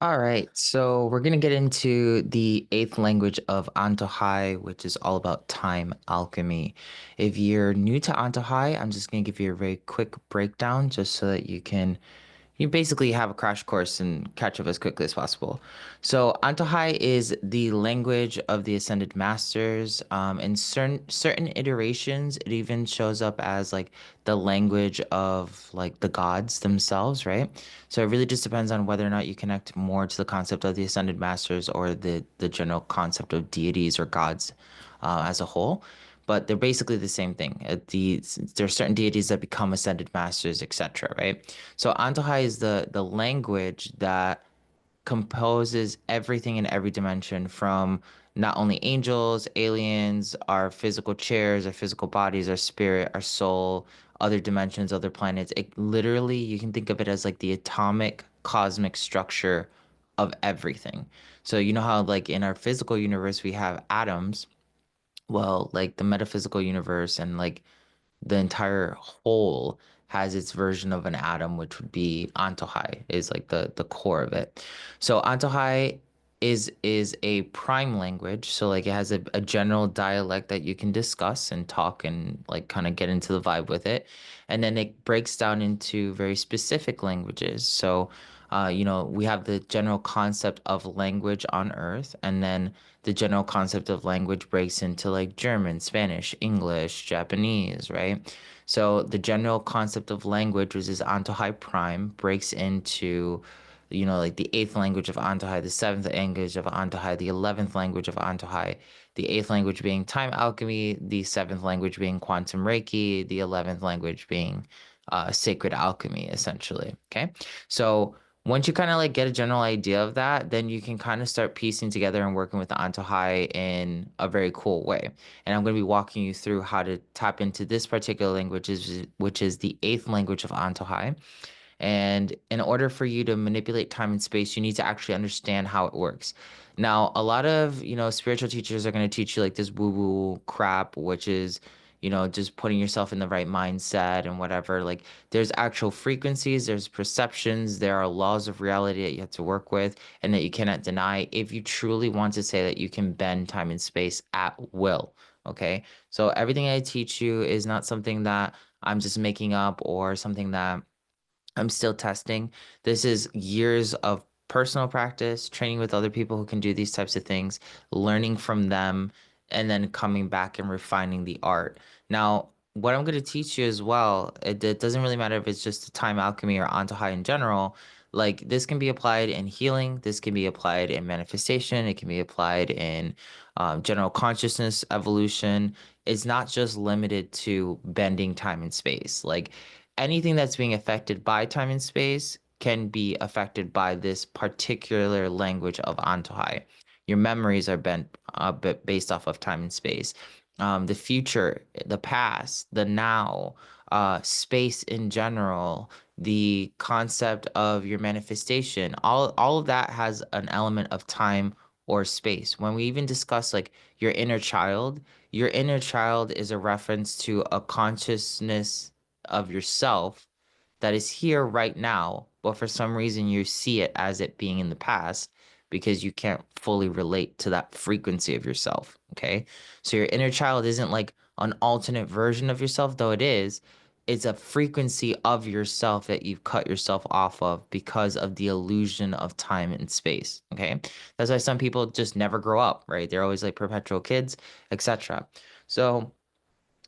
All right, so we're going to get into the eighth language of Antojai, which is all about time alchemy. If you're new to Antojai, I'm just going to give you a very quick breakdown just so that you basically have a crash course and catch up as quickly as possible. So Antohai is the language of the Ascended Masters. In certain iterations, it even shows up as like the language of like the gods themselves, right? So it really just depends on whether or not you connect more to the concept of the Ascended Masters or the general concept of deities or gods as a whole, but they're basically the same thing. There are certain deities that become ascended masters, etc., right? So Antohai is the language that composes everything in every dimension from not only angels, aliens, our physical chairs, our physical bodies, our spirit, our soul, other dimensions, other planets. It literally, you can think of it as like the atomic cosmic structure of everything. So you know how like in our physical universe we have atoms, well, like the metaphysical universe and like the entire whole has its version of an atom, which would be Antohai, is like the core of it. So Antohai is a prime language. So like it has a general dialect that you can discuss and talk and like kind of get into the vibe with it. And then it breaks down into very specific languages. So we have the general concept of language on Earth, and then the general concept of language breaks into like German, Spanish, English, Japanese, right? So the general concept of language, which is Antohai Prime, breaks into, like the eighth language of Antohai, the seventh language of Antohai, the 11th language of Antohai, the eighth language being time alchemy, the seventh language being quantum Reiki, the 11th language being sacred alchemy, essentially. Okay. So once you kind of like get a general idea of that, then you can kind of start piecing together and working with the Antohai in a very cool way. And I'm going to be walking you through how to tap into this particular language, which is the eighth language of Antohai. And in order for you to manipulate time and space, you need to actually understand how it works. Now, a lot of, spiritual teachers are going to teach you like this woo-woo crap, which is, just putting yourself in the right mindset and whatever. Like there's actual frequencies, there's perceptions, there are laws of reality that you have to work with and that you cannot deny if you truly want to say that you can bend time and space at will. Okay. So everything I teach you is not something that I'm just making up or something that I'm still testing. This is years of personal practice, training with other people who can do these types of things, learning from them, and then coming back and refining the art. Now, what I'm going to teach you as well, it doesn't really matter if it's just time alchemy or Antohai in general. Like this can be applied in healing, this can be applied in manifestation, it can be applied in general consciousness evolution. It's not just limited to bending time and space. Like anything that's being affected by time and space can be affected by this particular language of Antohai. Your memories are bent based off of time and space. The future, the past, the now, space in general, the concept of your manifestation, all of that has an element of time or space. When we even discuss like your inner child is a reference to a consciousness of yourself that is here right now, but for some reason you see it as it being in the past because you can't fully relate to that frequency of yourself. Okay. So your inner child isn't like an alternate version of yourself, though it is. It's a frequency of yourself that you've cut yourself off of because of the illusion of time and space. Okay. That's why some people just never grow up, right? They're always like perpetual kids, etc. So,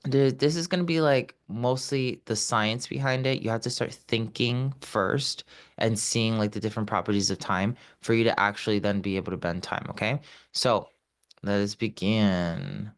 dude, this is going to be like mostly the science behind it. You have to start thinking first and seeing like the different properties of time for you to actually then be able to bend time, okay? So, let us begin.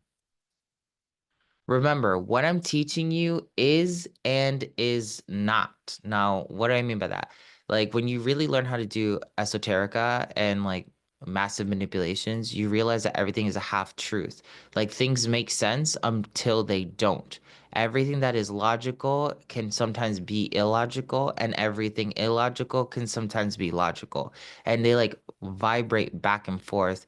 Remember, what I'm teaching you is and is not. Now, what do I mean by that? Like when you really learn how to do esoterica and like massive manipulations, you realize that everything is a half truth. Like things make sense until they don't. Everything that is logical can sometimes be illogical, and everything illogical can sometimes be logical. And they like vibrate back and forth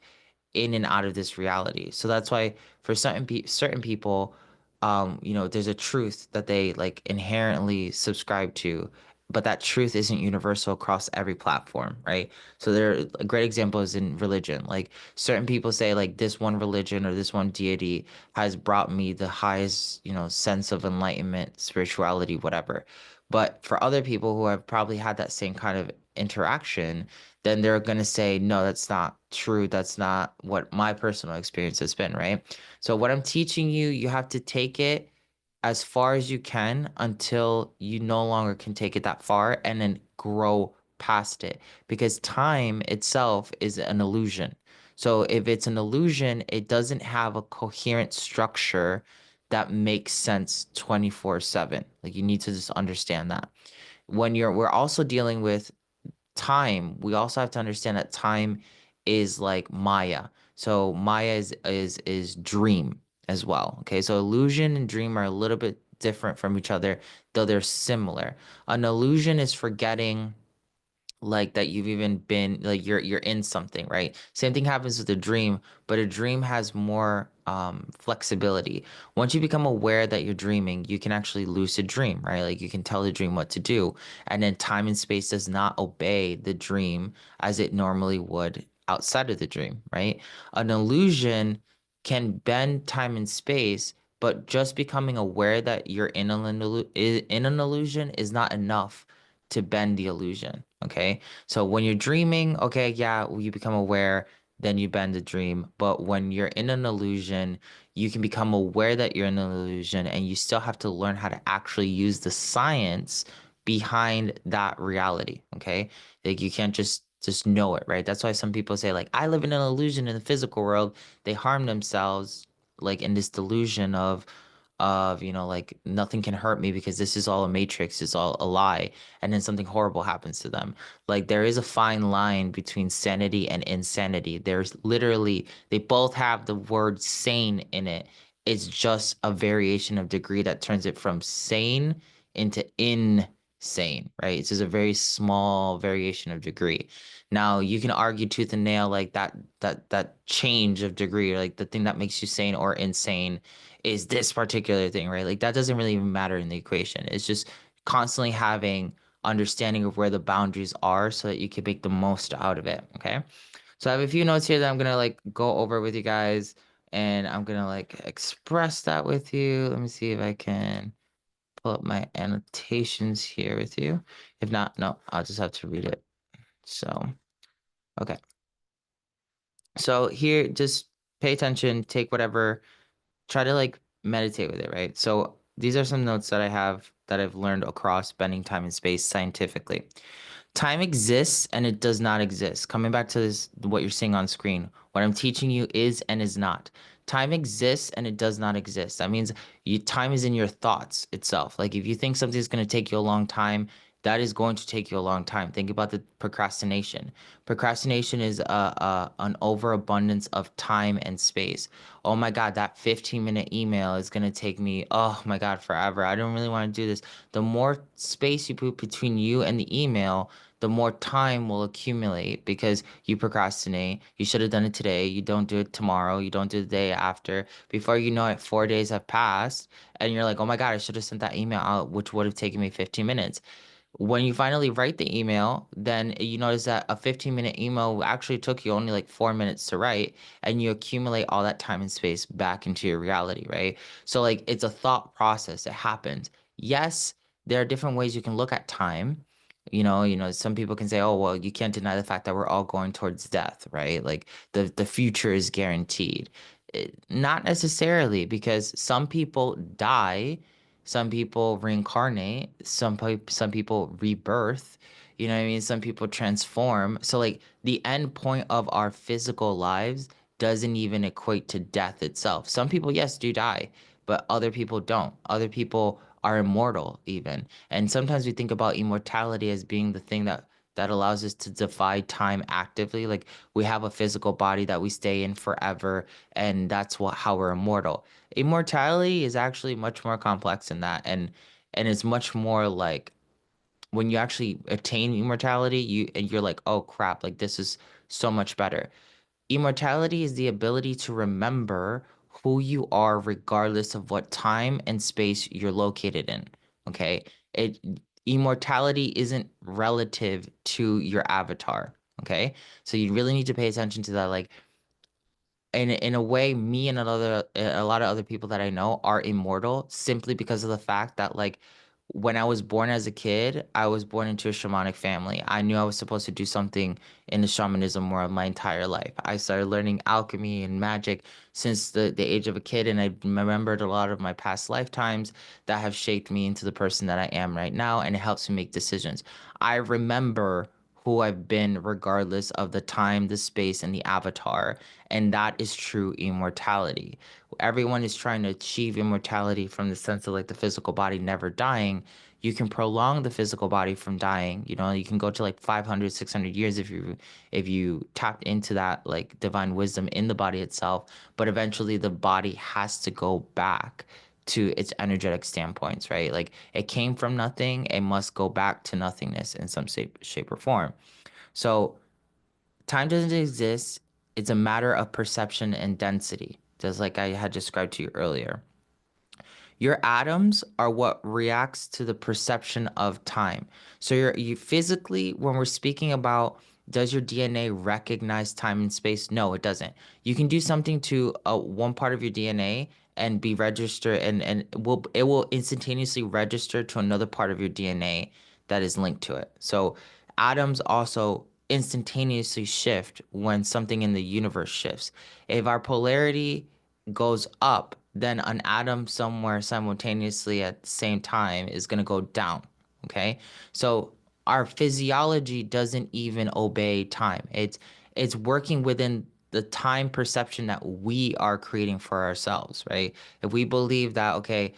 in and out of this reality. So that's why for certain people, there's a truth that they like inherently subscribe to, but that truth isn't universal across every platform, right? So there are a great example is in religion. Like certain people say like this one religion or this one deity has brought me the highest, sense of enlightenment, spirituality, whatever. But for other people who have probably had that same kind of interaction, then they're going to say, no, that's not true. That's not what my personal experience has been, right? So what I'm teaching you, you have to take it as far as you can until you no longer can take it that far and then grow past it because time itself is an illusion. So if it's an illusion, it doesn't have a coherent structure that makes sense 24/7. Like you need to just understand that. We're also dealing with time, we also have to understand that time is like Maya. So Maya is dream as well. Okay, so illusion and dream are a little bit different from each other, though they're similar. An illusion is forgetting like that you've even been like you're in something, right? Same thing happens with a dream, but a dream has more flexibility. Once you become aware that you're dreaming, you can actually lucid dream, right? Like you can tell the dream what to do, and then time and space does not obey the dream as it normally would outside of the dream, right? An illusion can bend time and space, but just becoming aware that you're in an illusion is not enough to bend the illusion. Okay. So when you're dreaming, okay, yeah, you become aware, then you bend the dream. But when you're in an illusion, you can become aware that you're in an illusion and you still have to learn how to actually use the science behind that reality. Okay. Like you can't just know it, right? That's why some people say, like, I live in an illusion in the physical world. They harm themselves like in this delusion of like nothing can hurt me because this is all a matrix, it's all a lie, and then something horrible happens to them. Like there is a fine line between sanity and insanity. There's literally they both have the word sane in it. It's just a variation of degree that turns it from sane into insane, right? It's just a very small variation of degree. Now you can argue tooth and nail like that change of degree, like the thing that makes you sane or insane is this particular thing, right? Like that doesn't really even matter in the equation. It's just constantly having understanding of where the boundaries are so that you can make the most out of it. Okay. So I have a few notes here that I'm gonna like go over with you guys and I'm gonna like express that with you. Let me see if I can pull up my annotations here with you. If not, no, I'll just have to read it. So, okay. So here, just pay attention, take whatever try to like meditate with it, right? So these are some notes that I have that I've learned across bending time and space scientifically. Time exists and it does not exist. Coming back to this, what you're seeing on screen, what I'm teaching you is and is not. Time exists and it does not exist. That means time is in your thoughts itself. Like if you think something's going to take you a long time, that is going to take you a long time. Think about the procrastination. Procrastination is an overabundance of time and space. Oh my God, that 15-minute email is going to take me, oh my God, forever. I don't really want to do this. The more space you put between you and the email, the more time will accumulate because you procrastinate. You should have done it today. You don't do it tomorrow. You don't do it the day after. Before you know it, 4 days have passed, and you're like, oh my God, I should have sent that email out, which would have taken me 15 minutes. When you finally write the email, then you notice that a 15-minute email actually took you only like 4 minutes to write, and you accumulate all that time and space back into your reality, right? So, like, it's a thought process. It happens. Yes, there are different ways you can look at time. Some people can say, "Oh, well, you can't deny the fact that we're all going towards death, right? Like the future is guaranteed." Not necessarily, because some people die, some people reincarnate, some people rebirth. You know what I mean? Some people transform. So like the end point of our physical lives doesn't even equate to death itself. Some people, yes, do die, but other people don't. Other people are immortal even. And sometimes we think about immortality as being the thing that allows us to defy time actively. Like we have a physical body that we stay in forever, and that's how we're immortal. Immortality is actually much more complex than that, and it's much more like when you actually attain immortality, you're like, oh crap, like this is so much better. Immortality is the ability to remember who you are regardless of what time and space you're located in. Okay? It immortality isn't relative to your avatar. Okay. So you really need to pay attention to that. Like, in a way, me and a lot of other people that I know are immortal simply because of the fact that like when I was born as a kid, I was born into a shamanic family. I knew I was supposed to do something in the shamanism world my entire life. I started learning alchemy and magic since the age of a kid, and I remembered a lot of my past lifetimes that have shaped me into the person that I am right now, and it helps me make decisions. I remember who I've been regardless of the time, the space, and the avatar. And that is true immortality. Everyone is trying to achieve immortality from the sense of like the physical body never dying. You can prolong the physical body from dying. You know, you can go to like 500, 600 years if you tapped into that like divine wisdom in the body itself, but eventually the body has to go back to its energetic standpoints, right? Like it came from nothing, it must go back to nothingness in some shape or form. So time doesn't exist. It's a matter of perception and density, just like I had described to you earlier. Your atoms are what reacts to the perception of time. So you physically, when we're speaking about does your DNA recognize time and space? No, it doesn't. You can do something to one part of your DNA and be registered and it will instantaneously register to another part of your DNA that is linked to it. So atoms also instantaneously shift when something in the universe shifts. If our polarity goes up, then an atom somewhere simultaneously at the same time is going to go down. Okay. So our physiology doesn't even obey time. It's working within the time perception that we are creating for ourselves, right? If we believe that, okay,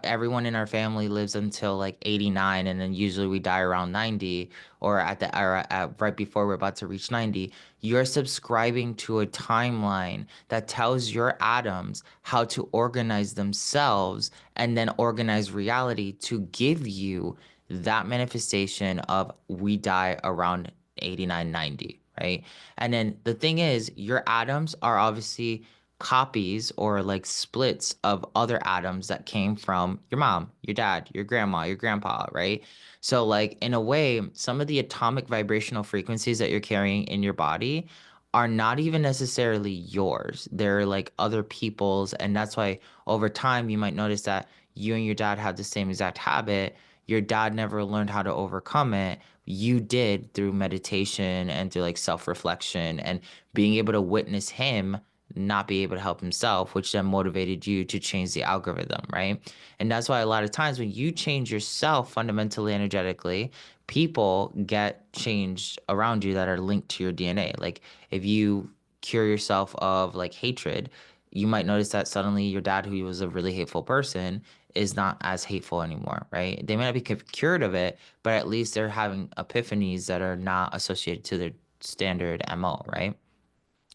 everyone in our family lives until like 89 and then usually we die around 90 or right before we're about to reach 90, you're subscribing to a timeline that tells your atoms how to organize themselves and then organize reality to give you that manifestation of we die around 89, 90, right? And then the thing is, your atoms are obviously copies or like splits of other atoms that came from your mom, your dad, your grandma, your grandpa, right? So, like, in a way, some of the atomic vibrational frequencies that you're carrying in your body are not even necessarily yours. They're like other people's. And that's why over time, you might notice that you and your dad have the same exact habit. Your dad never learned how to overcome it. You did through meditation and through like self-reflection and being able to witness him not be able to help himself, which then motivated you to change the algorithm, right? And that's why a lot of times when you change yourself fundamentally energetically, people get changed around you that are linked to your DNA. Like if you cure yourself of like hatred, you might notice that suddenly your dad, who was a really hateful person, is not as hateful anymore, right? They may not be cured of it, but at least they're having epiphanies that are not associated to their standard MO, right?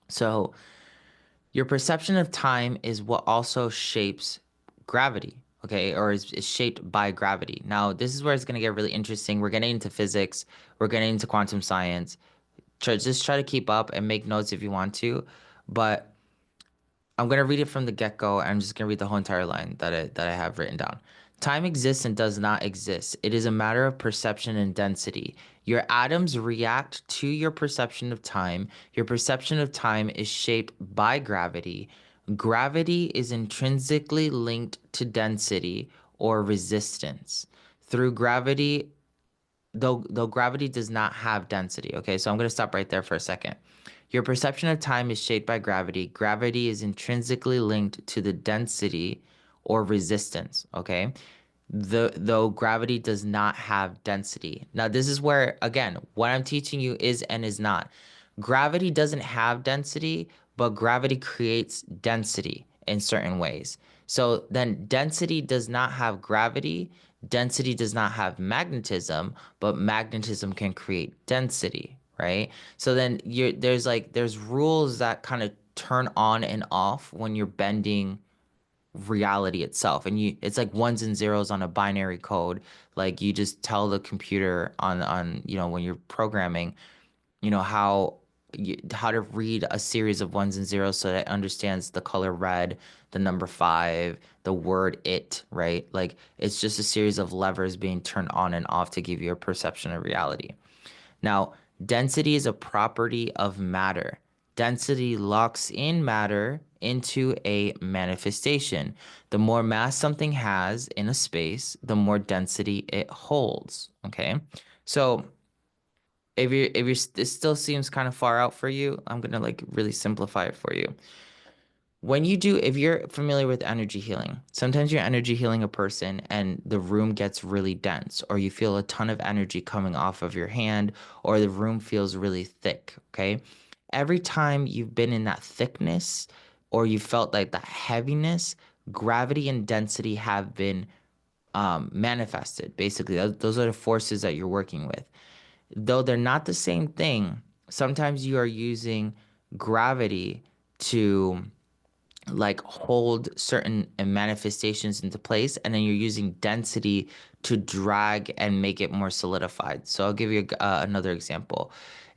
So your perception of time is what also shapes gravity, okay, or is shaped by gravity. Now, this is where it's going to get really interesting. We're getting into physics, we're getting into quantum science. Just try to keep up and make notes if you want to, but I'm gonna read it from the get-go. I'm just gonna read the whole entire line that I have written down. Time exists and does not exist. It is a matter of perception and density. Your atoms react to your perception of time. Your perception of time is shaped by gravity. Gravity is intrinsically linked to density or resistance. Through gravity, though gravity does not have density. Okay, so I'm going to stop right there for a second. Your perception of time is shaped by gravity. Gravity is intrinsically linked to the density or resistance. Okay, though gravity does not have density. Now, this is where, again, what I'm teaching you is and is not. Gravity doesn't have density, but gravity creates density in certain ways. So then density does not have gravity, density does not have magnetism, but magnetism can create density, right? So then there's rules that kind of turn on and off when you're bending reality itself, and it's like ones and zeros on a binary code. Like you just tell the computer on when you're programming, how how to read a series of ones and zeros so that it understands the color red, the number five, the word it, right? Like it's just a series of levers being turned on and off to give you a perception of reality. Now, density is a property of matter. Density locks in matter into a manifestation. The more mass something has in a space, the more density it holds. Okay. So if you're this still seems kind of far out for you, I'm gonna like really simplify it for you. When you do, if you're familiar with energy healing, sometimes you're energy healing a person and the room gets really dense, or you feel a ton of energy coming off of your hand, or the room feels really thick. Okay. Every time you've been in that thickness, or you felt like that heaviness, gravity and density have been manifested. Basically, those are the forces that you're working with. Though they're not the same thing, sometimes you are using gravity to like hold certain manifestations into place, and then you're using density to drag and make it more solidified. So I'll give you another example.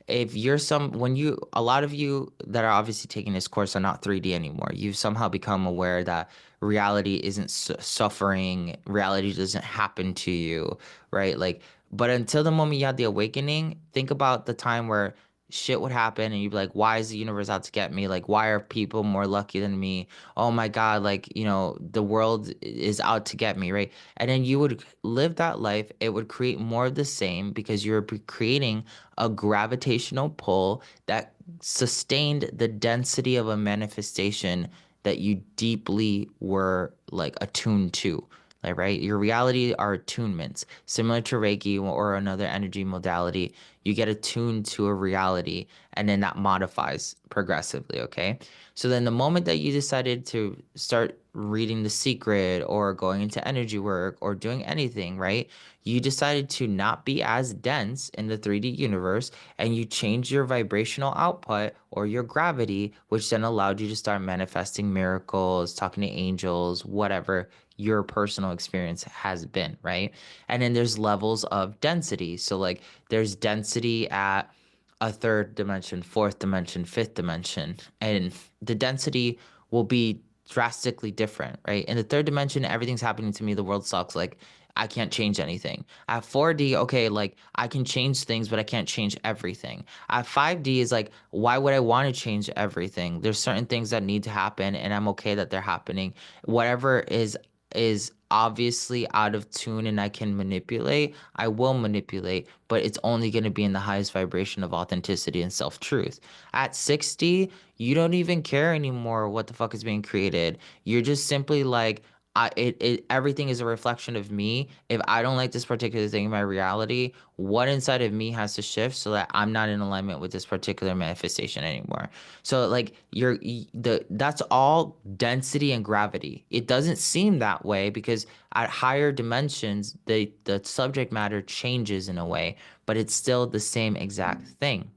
If you're some when you a lot of you that are obviously taking this course are not 3D anymore. You've somehow become aware that reality isn't suffering, reality doesn't happen to you, right? Like, but until the moment you had the awakening, think about the time where shit would happen and you'd be like, why is the universe out to get me? Like, why are people more lucky than me? Oh my God, like, the world is out to get me, right? And then you would live that life. It would create more of the same because you're creating a gravitational pull that sustained the density of a manifestation that you deeply were like attuned to. Like, right? Your reality are attunements. Similar to Reiki or another energy modality, you get attuned to a reality and then that modifies progressively, okay? So then the moment that you decided to start reading The Secret or going into energy work or doing anything, right? You decided to not be as dense in the 3D universe and you changed your vibrational output or your gravity, which then allowed you to start manifesting miracles, talking to angels, whatever your personal experience has been, right? And then there's levels of density. So, like, there's density at a third dimension, fourth dimension, fifth dimension, and the density will be drastically different, right? In the third dimension, everything's happening to me, the world sucks, like I can't change anything. At 4D, okay, like I can change things, but I can't change everything. At 5D is like, why would I want to change everything? There's certain things that need to happen, and I'm okay that they're happening. Whatever is obviously out of tune and I can manipulate, I will manipulate, but it's only going to be in the highest vibration of authenticity and self-truth. At 60, you don't even care anymore what the fuck is being created. You're just simply like, everything is a reflection of me. If I don't like this particular thing in my reality, what inside of me has to shift so that I'm not in alignment with this particular manifestation anymore. So like that's all density and gravity. It doesn't seem that way because at higher dimensions, the subject matter changes in a way, but it's still the same exact thing.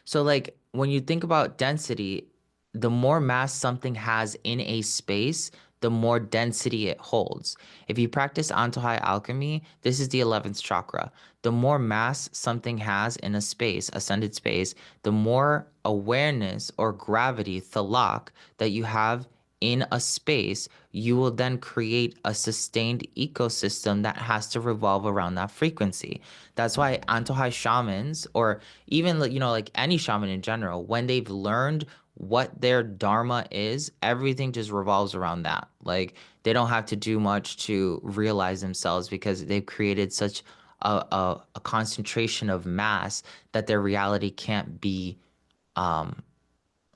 So, like, when you think about density, the more mass something has in a space, the more density it holds. If you practice Antojai alchemy, this is the 11th chakra. The more mass something has in a space, ascended space, the more awareness or gravity, thalak, that you have in a space, you will then create a sustained ecosystem that has to revolve around that frequency. That's why Antohai shamans, or even like any shaman in general, when they've learned what their dharma is, everything just revolves around that. Like they don't have to do much to realize themselves because they've created such a concentration of mass that their reality can't be um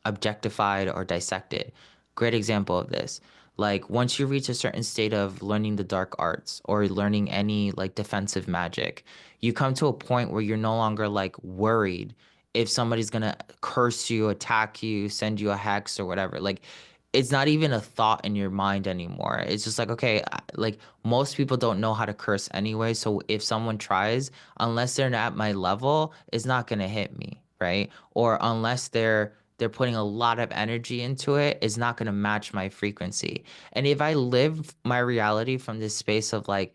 objectified or dissected. Great example of this. Like once you reach a certain state of learning the dark arts or learning any like defensive magic, you come to a point where you're no longer like worried if somebody's gonna curse you, attack you, send you a hex or whatever. Like it's not even a thought in your mind anymore. It's just like, okay, like most people don't know how to curse anyway. So if someone tries, unless they're at my level, it's not gonna hit me, right? Or unless they're putting a lot of energy into it, it's not going to match my frequency. And if I live my reality from this space of like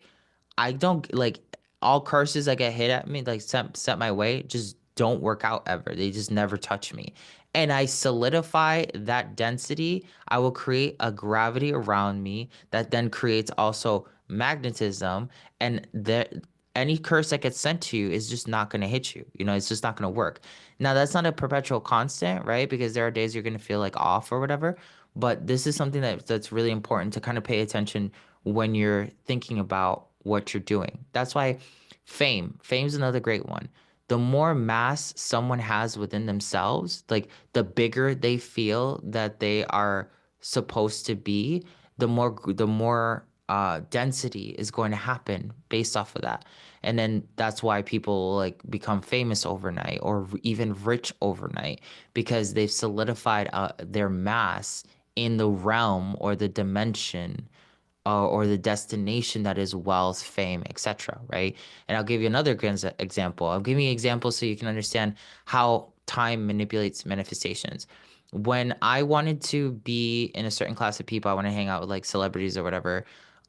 I don't like all curses that get hit at me, like set my way, just don't work out ever. They just never touch me. And I solidify that density. I will create a gravity around me that then creates also magnetism. And there, any curse that gets sent to you is just not going to hit you. You know, it's just not going to work. Now, that's not a perpetual constant, right? Because there are days you're going to feel like off or whatever. But this is something that's really important to kind of pay attention when you're thinking about what you're doing. That's why fame's another great one. The more mass someone has within themselves, like the bigger they feel that they are supposed to be, the more density is going to happen based off of that. And then that's why people like become famous overnight or even rich overnight because they've solidified their mass in the realm or the dimension or the destination that is wealth, fame, etc. Right? And I'll give you another example. I'll give you examples so you can understand how time manipulates manifestations. When I wanted to be in a certain class of people, I want to hang out with like celebrities or whatever,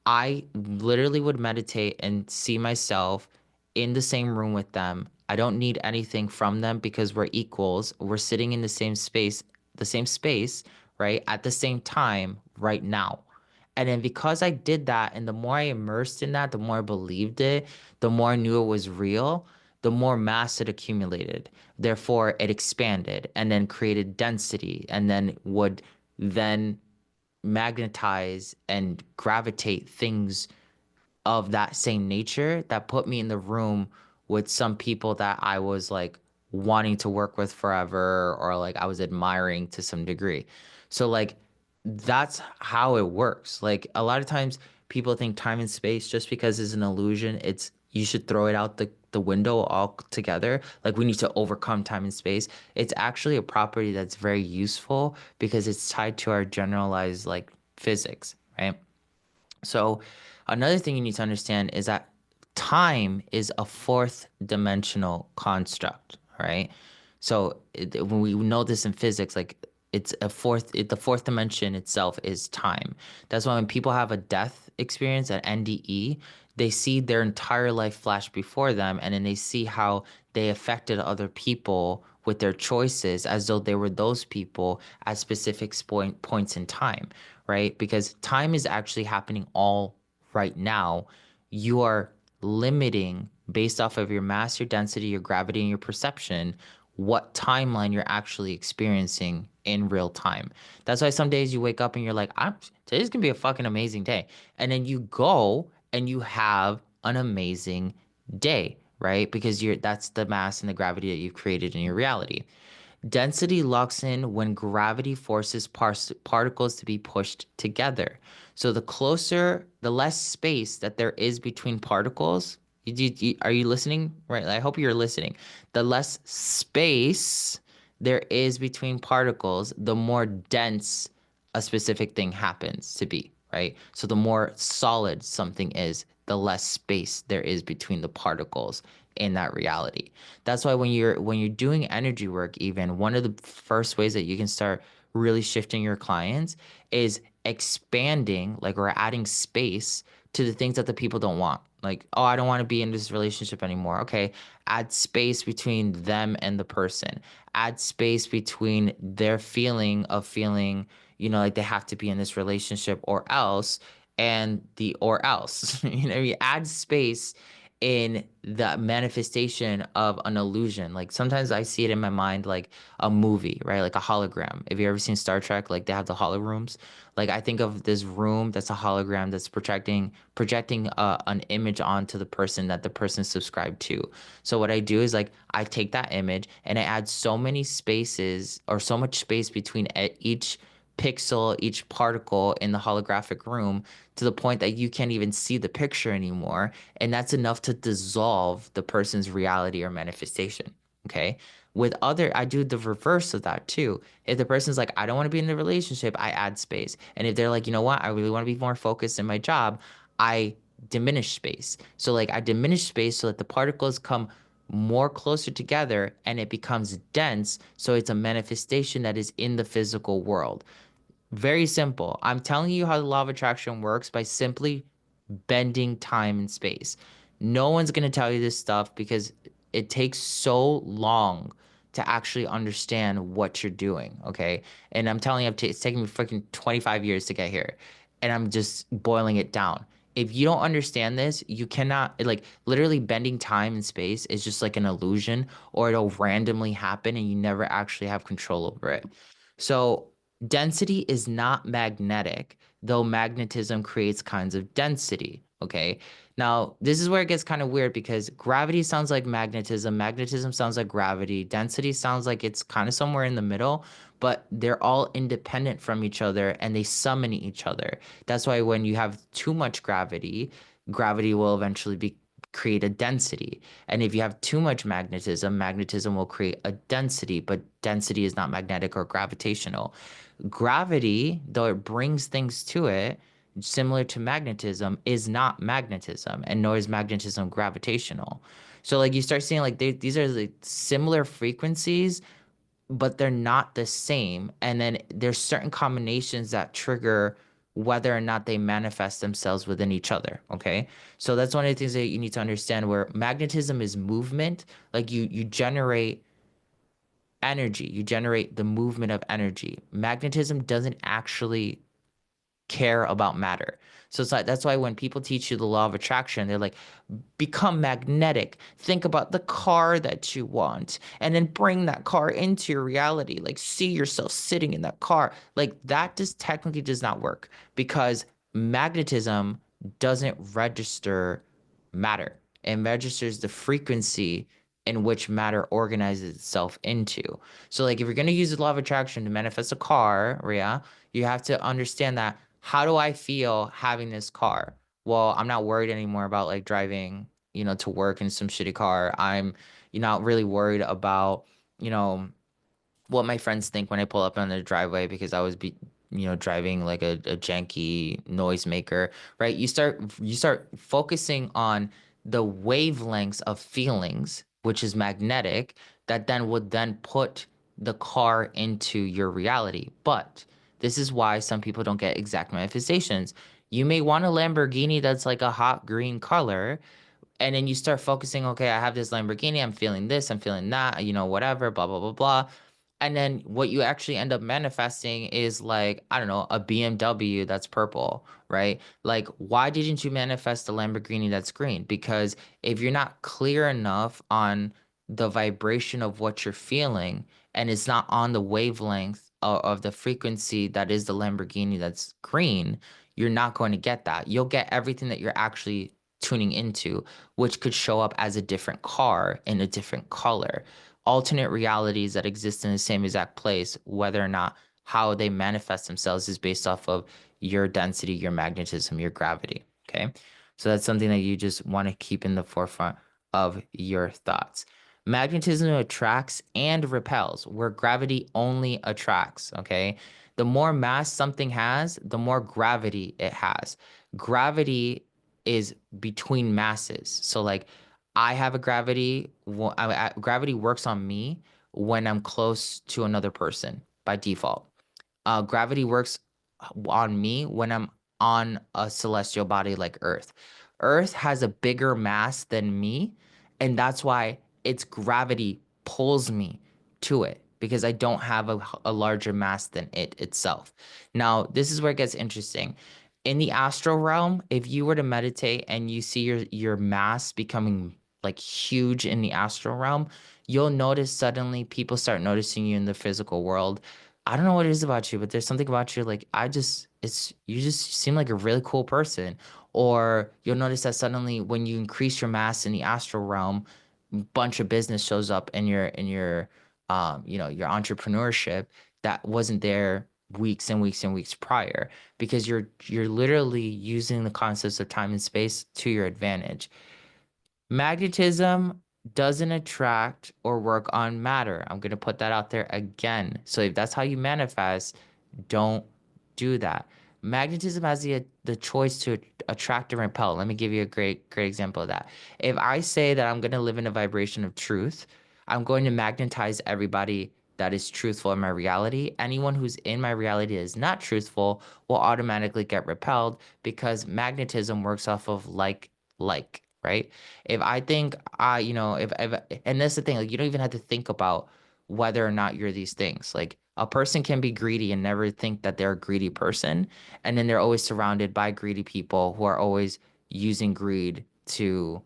I literally would meditate and see myself in the same room with them. I don't need anything from them because we're equals. We're sitting in the same space, right? At the same time right now. And then because I did that, and the more I immersed in that, the more I believed it, the more I knew it was real, the more mass it accumulated. Therefore, it expanded and then created density and then would then magnetize and gravitate things of that same nature that put me in the room with some people that I was like wanting to work with forever or like I was admiring to some degree. So like that's how it works. Like a lot of times people think time and space just because it's an illusion, it's you should throw it out the window altogether. Like we need to overcome time and space. It's actually a property that's very useful because it's tied to our generalized like physics, right? So, another thing you need to understand is that time is a fourth dimensional construct, right? So, when we know this in physics, like the fourth dimension itself is time. That's why when people have a death experience at NDE, they see their entire life flash before them, and then they see how they affected other people with their choices as though they were those people at specific points in time, right? Because time is actually happening all right now. You are limiting based off of your mass, your density, your gravity, and your perception, what timeline you're actually experiencing in real time. That's why some days you wake up and you're like, today's gonna be a fucking amazing day. And then you go and you have an amazing day, right? Because that's the mass and the gravity that you've created in your reality. Density locks in when gravity forces particles to be pushed together. So the less space that there is between particles, are you listening? Right? I hope you're listening. The less space there is between particles, the more dense a specific thing happens to be, right? So the more solid something is, the less space there is between the particles in that reality. That's why when you're doing energy work, even one of the first ways that you can start really shifting your clients is expanding, like or adding space to the things that the people don't want. Like, oh, I don't want to be in this relationship anymore. Okay, add space between them and the person. Add space between their feeling of feeling, like they have to be in this relationship or else, and the or else. You add space in the manifestation of an illusion. Like sometimes I see it in my mind like a movie, right? Like a hologram. Have you ever seen Star Trek? Like they have the holorooms. Like I think of this room that's a hologram that's projecting an image onto the person that the person subscribed to. So what I do is like I take that image and I add so many spaces or so much space between each pixel, each particle in the holographic room to the point that you can't even see the picture anymore. And that's enough to dissolve the person's reality or manifestation. Okay. I do the reverse of that too. If the person's like, I don't want to be in a relationship, I add space. And if they're like, you know what, I really want to be more focused in my job, I diminish space. So like I diminish space so that the particles come more closer together and it becomes dense. So it's a manifestation that is in the physical world. Very simple. I'm telling you how the law of attraction works by simply bending time and space. No one's going to tell you this stuff because it takes so long to actually understand what you're doing, okay? And I'm telling you, it's taken me freaking 25 years to get here, and I'm just boiling it down. If you don't understand this, you cannot, like, literally bending time and space is just like an illusion, or it'll randomly happen and you never actually have control over it. So, density is not magnetic, though magnetism creates kinds of density, okay? Now, this is where it gets kind of weird because gravity sounds like magnetism, magnetism sounds like gravity, density sounds like it's kind of somewhere in the middle, but they're all independent from each other and they summon each other. That's why when you have too much gravity, gravity will eventually be create a density. And if you have too much magnetism, magnetism will create a density, but density is not magnetic or gravitational. Gravity, though it brings things to it, similar to magnetism, is not magnetism, and nor is magnetism gravitational. So like you start seeing like these are like similar frequencies, but they're not the same. And then there's certain combinations that trigger whether or not they manifest themselves within each other. Okay. So that's one of the things that you need to understand where magnetism is movement. Like you generate energy, you generate the movement of energy. Magnetism doesn't actually care about matter. So it's like that's why when people teach you the law of attraction, they're like, become magnetic. Think about the car that you want and then bring that car into your reality. Like see yourself sitting in that car. Like that just technically does not work because magnetism doesn't register matter. It registers the frequency in which matter organizes itself into. So like if you're gonna use the law of attraction to manifest a car, Rhea, you have to understand that how do I feel having this car? Well, I'm not worried anymore about like driving, to work in some shitty car. I'm, not really worried about, you know, what my friends think when I pull up on the driveway because I was driving like a janky noisemaker, right? You start focusing on the wavelengths of feelings, which is magnetic, that then would then put the car into your reality. But this is why some people don't get exact manifestations. You may want a Lamborghini that's like a hot green color, and then you start focusing, okay, I have this Lamborghini, I'm feeling this, I'm feeling that, whatever, blah, blah, blah, blah. And then what you actually end up manifesting is like, I don't know, a BMW that's purple, right? Like, why didn't you manifest a Lamborghini that's green? Because if you're not clear enough on the vibration of what you're feeling and it's not on the wavelength of the frequency that is the Lamborghini that's green, you're not going to get that. You'll get everything that you're actually tuning into, which could show up as a different car in a different color. Alternate realities that exist in the same exact place, whether or not how they manifest themselves is based off of your density, your magnetism, your gravity. Okay. So that's something that you just want to keep in the forefront of your thoughts. Magnetism attracts and repels, where gravity only attracts. Okay. The more mass something has, the more gravity it has. Gravity is between masses. So like I have a gravity, gravity works on me when I'm close to another person by default. Gravity works on me when I'm on a celestial body like Earth. Earth has a bigger mass than me, and that's why its gravity pulls me to it because I don't have a larger mass than it itself. Now, this is where it gets interesting. In the astral realm, if you were to meditate and you see your mass becoming like huge in the astral realm, you'll notice suddenly people start noticing you in the physical world. I don't know what it is about you, but there's something about you like you just seem like a really cool person. Or you'll notice that suddenly when you increase your mass in the astral realm, bunch of business shows up in your entrepreneurship that wasn't there weeks and weeks and weeks prior because you're literally using the concepts of time and space to your advantage. Magnetism doesn't attract or work on matter. I'm going to put that out there again. So if that's how you manifest, don't do that. Magnetism has the choice to attract and repel. Let me give you a great example of that. If I say that I'm going to live in a vibration of truth, I'm going to magnetize everybody that is truthful in my reality. Anyone who's in my reality that is not truthful will automatically get repelled because magnetism works off of like. right? If I think if and that's the thing, like you don't even have to think about whether or not you're these things. Like a person can be greedy and never think that they're a greedy person, and then they're always surrounded by greedy people who are always using greed to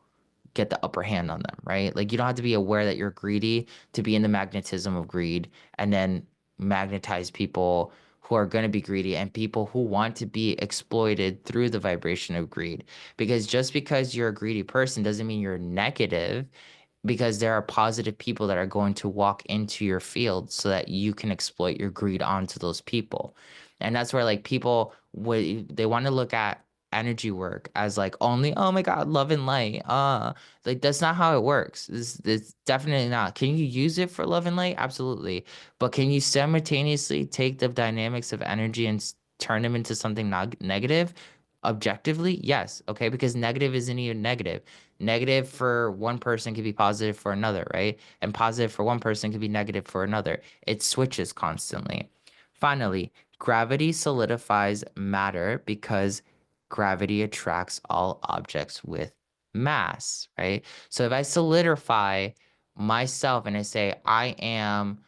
get the upper hand on them, right? Like you don't have to be aware that you're greedy to be in the magnetism of greed and then magnetize people who are going to be greedy and people who want to be exploited through the vibration of greed. Because just because you're a greedy person doesn't mean you're negative because there are positive people that are going to walk into your field so that you can exploit your greed onto those people. And that's where like people would they want to look at energy work as like only, oh my God, love and light. Like that's not how it works. It's definitely not. Can you use it for love and light? Absolutely. But can you simultaneously take the dynamics of energy and turn them into something negative? Objectively, yes. Okay, because negative isn't even negative. Negative for one person could be positive for another, right? And positive for one person could be negative for another. It switches constantly. Finally, gravity solidifies matter because gravity attracts all objects with mass, right? So if I solidify myself and I say I am,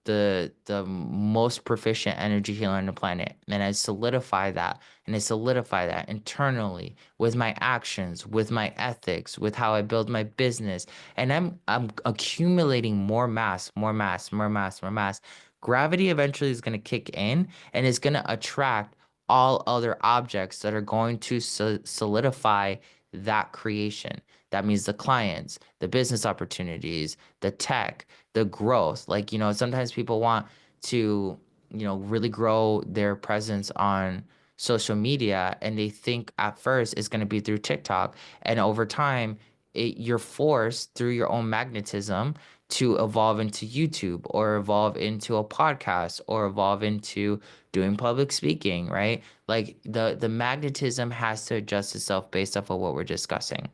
the most proficient energy healer on the planet, and I solidify that and I solidify that internally with my actions, with my ethics, with how I build my business. And I'm accumulating more mass, more mass, more mass, more mass. Gravity eventually is going to kick in and it's going to attract all other objects that are going to solidify that creation. That means the clients, the business opportunities, the tech, the growth. Like, sometimes people want to, really grow their presence on social media and they think at first it's going to be through TikTok. And over time, you're forced through your own magnetism to evolve into YouTube or evolve into a podcast or evolve into doing public speaking, right? Like the magnetism has to adjust itself based off of what we're discussing.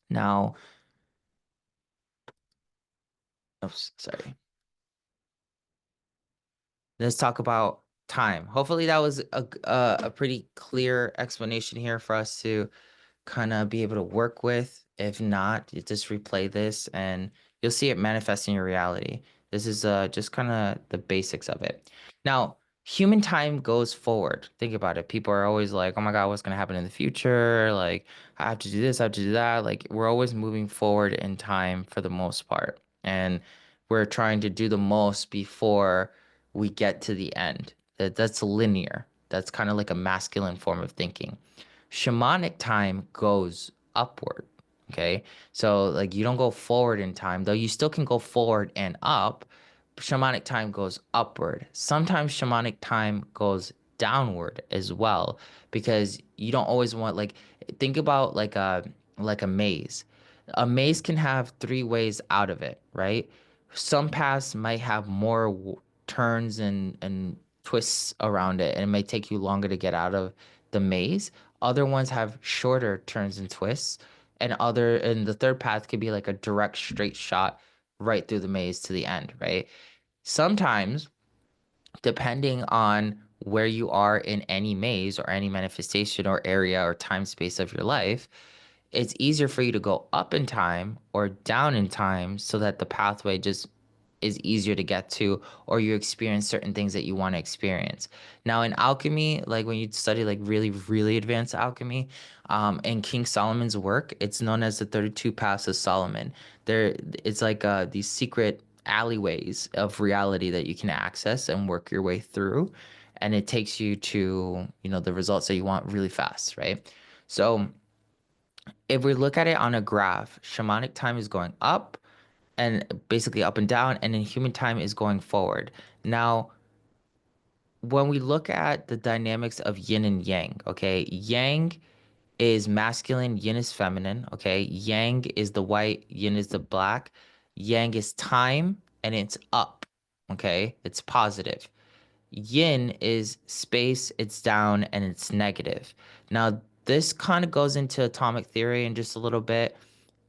Now, sorry. Let's talk about time. Hopefully that was a pretty clear explanation here for us to kind of be able to work with. If not, you just replay this and you'll see it manifest in your reality. This is just kind of the basics of it. Now, human time goes forward. Think about it. People are always like, oh my God, what's going to happen in the future? Like, I have to do this, I have to do that. Like, we're always moving forward in time for the most part. And we're trying to do the most before we get to the end. That's linear. That's kind of like a masculine form of thinking. Shamanic time goes upward. Okay. So like you don't go forward in time, though you still can go forward and up. Shamanic time goes upward. Sometimes shamanic time goes downward as well because you don't always want like think about like a maze. A maze can have three ways out of it, right? Some paths might have more turns and twists around it, and it may take you longer to get out of the maze. Other ones have shorter turns and twists, and the third path could be like a direct straight shot right through the maze to the end, right? Sometimes, depending on where you are in any maze or any manifestation or area or time space of your life, it's easier for you to go up in time or down in time so that the pathway just is easier to get to or you experience certain things that you want to experience. Now in alchemy, like when you study like really, really advanced alchemy, in King Solomon's work, it's known as the 32 Paths of Solomon. There, it's like these secret alleyways of reality that you can access and work your way through. And it takes you to, the results that you want really fast, right? So if we look at it on a graph, shamanic time is going up and basically up and down, and then human time is going forward. Now, when we look at the dynamics of yin and yang, okay, yang is masculine, yin is feminine, okay, yang is the white, yin is the black, yang is time, and it's up, okay, it's positive. Yin is space, it's down, and it's negative. Now, this kind of goes into atomic theory in just a little bit.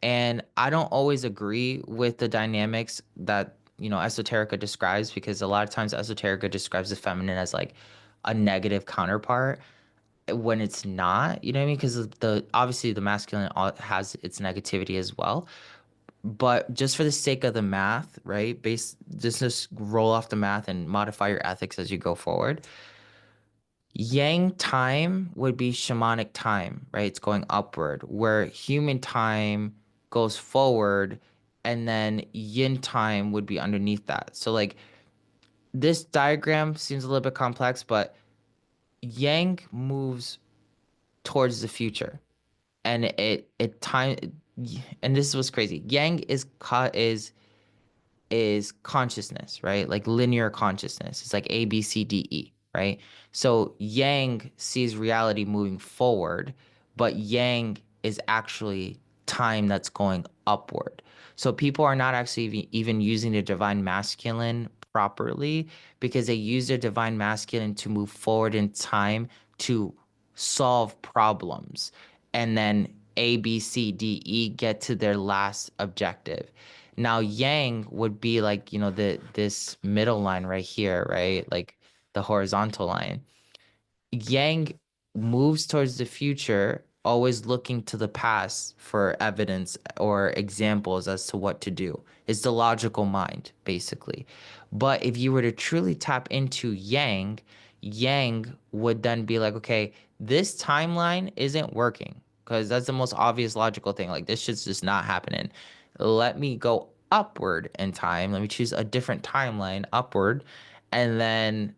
And I don't always agree with the dynamics that, esoterica describes because a lot of times esoterica describes the feminine as like a negative counterpart. when it's not, you know what I mean? Because the obviously the masculine has its negativity as well. But just for the sake of the math, right? Just roll off the math and modify your ethics as you go forward. Yang time would be shamanic time, right? It's going upward, where human time goes forward, and then yin time would be underneath that. So like this diagram seems a little bit complex, but yang moves towards the future. And it time and this was crazy. Yang is consciousness, right? Like linear consciousness. It's like A, B, C, D, E, right? So Yang sees reality moving forward, but Yang is actually time that's going upward. So people are not actually even using the divine masculine properly because they use their divine masculine to move forward in time to solve problems. And then A, B, C, D, E get to their last objective. Now yang would be like, this middle line right here, right? Like the horizontal line. Yang moves towards the future, always looking to the past for evidence or examples as to what to do. It's the logical mind, basically. But if you were to truly tap into Yang, Yang would then be like, okay, this timeline isn't working because that's the most obvious logical thing. Like, this shit's just not happening. Let me go upward in time. Let me choose a different timeline upward. And then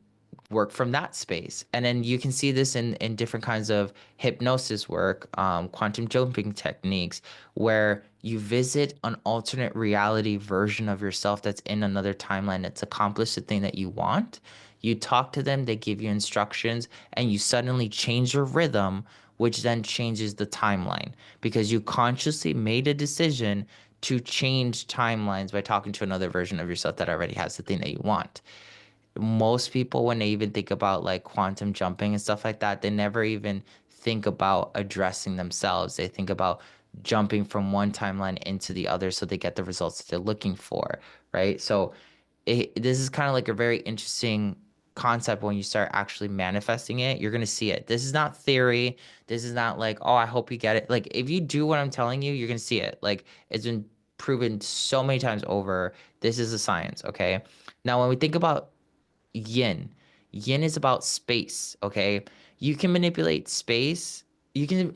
work from that space. And then you can see this in different kinds of hypnosis work, quantum jumping techniques, where you visit an alternate reality version of yourself that's in another timeline that's accomplished the thing that you want. You talk to them, they give you instructions, and you suddenly change your rhythm, which then changes the timeline because you consciously made a decision to change timelines by talking to another version of yourself that already has the thing that you want. Most people, when they even think about like quantum jumping and stuff like that, they never even think about addressing themselves. They think about jumping from one timeline into the other so they get the results that they're looking for, right? So this is kind of like a very interesting concept when you start actually manifesting it. You're going to see it. This is not theory. This is not like, oh, I hope you get it. Like, if you do what I'm telling you, you're going to see it. Like, it's been proven so many times over. This is a science, okay? Now, when we think about yin. Yin is about space, okay? You can manipulate space. You can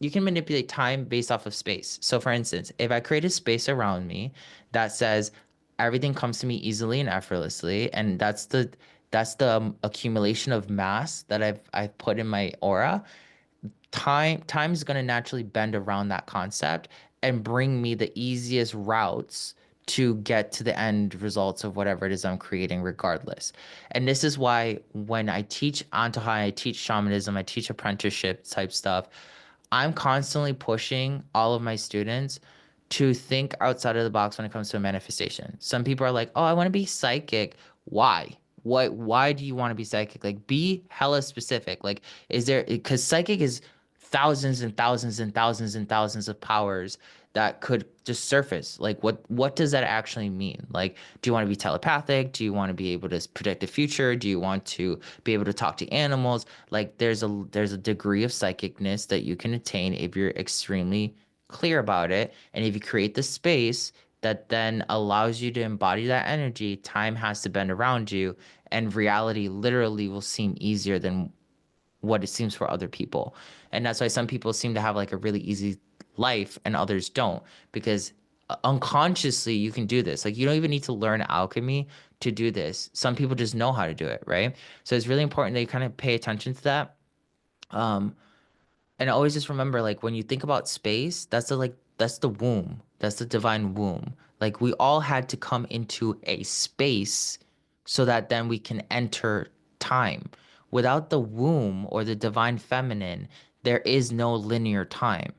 manipulate time based off of space. So for instance, if I create a space around me that says everything comes to me easily and effortlessly, and that's the accumulation of mass that I've put in my aura, time is going to naturally bend around that concept and bring me the easiest routes to get to the end results of whatever it is I'm creating regardless. And this is why when I teach Antojai, I teach shamanism, I teach apprenticeship type stuff, I'm constantly pushing all of my students to think outside of the box when it comes to a manifestation. Some people are like, "Oh, I want to be psychic." Why? Why do you want to be psychic? Like, be hella specific. Like, is there, because psychic is thousands and thousands and thousands and thousands of powers that could just surface. Like, what does that actually mean? Like, do you want to be telepathic? Do you want to be able to predict the future? Do you want to be able to talk to animals? Like, there's a degree of psychicness that you can attain if you're extremely clear about it. And if you create the space that then allows you to embody that energy, time has to bend around you, and reality literally will seem easier than what it seems for other people. And that's why some people seem to have like a really easy life and others don't, because unconsciously you can do this. Like, you don't even need to learn alchemy to do this. Some people just know how to do it, right? So it's really important that you kind of pay attention to that. Um, and always just remember, like, when you think about space, that's the womb. That's the divine womb. Like, we all had to come into a space so that then we can enter time. Without the womb or the divine feminine, there is no linear time.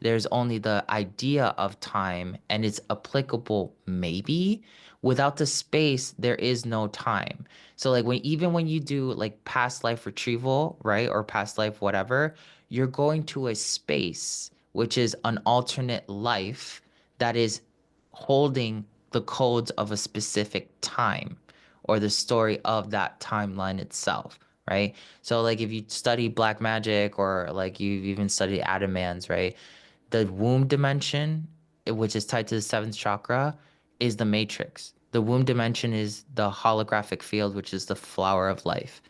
There's only the idea of time, and it's applicable maybe. Without the space, there is no time. So like, when you do like past life retrieval, right? Or past life whatever, you're going to a space which is an alternate life that is holding the codes of a specific time or the story of that timeline itself, right? So like if you study black magic or like you've even studied Adamans, right? The womb dimension, which is tied to the seventh chakra, is the matrix. The womb dimension is the holographic field, which is the flower of life.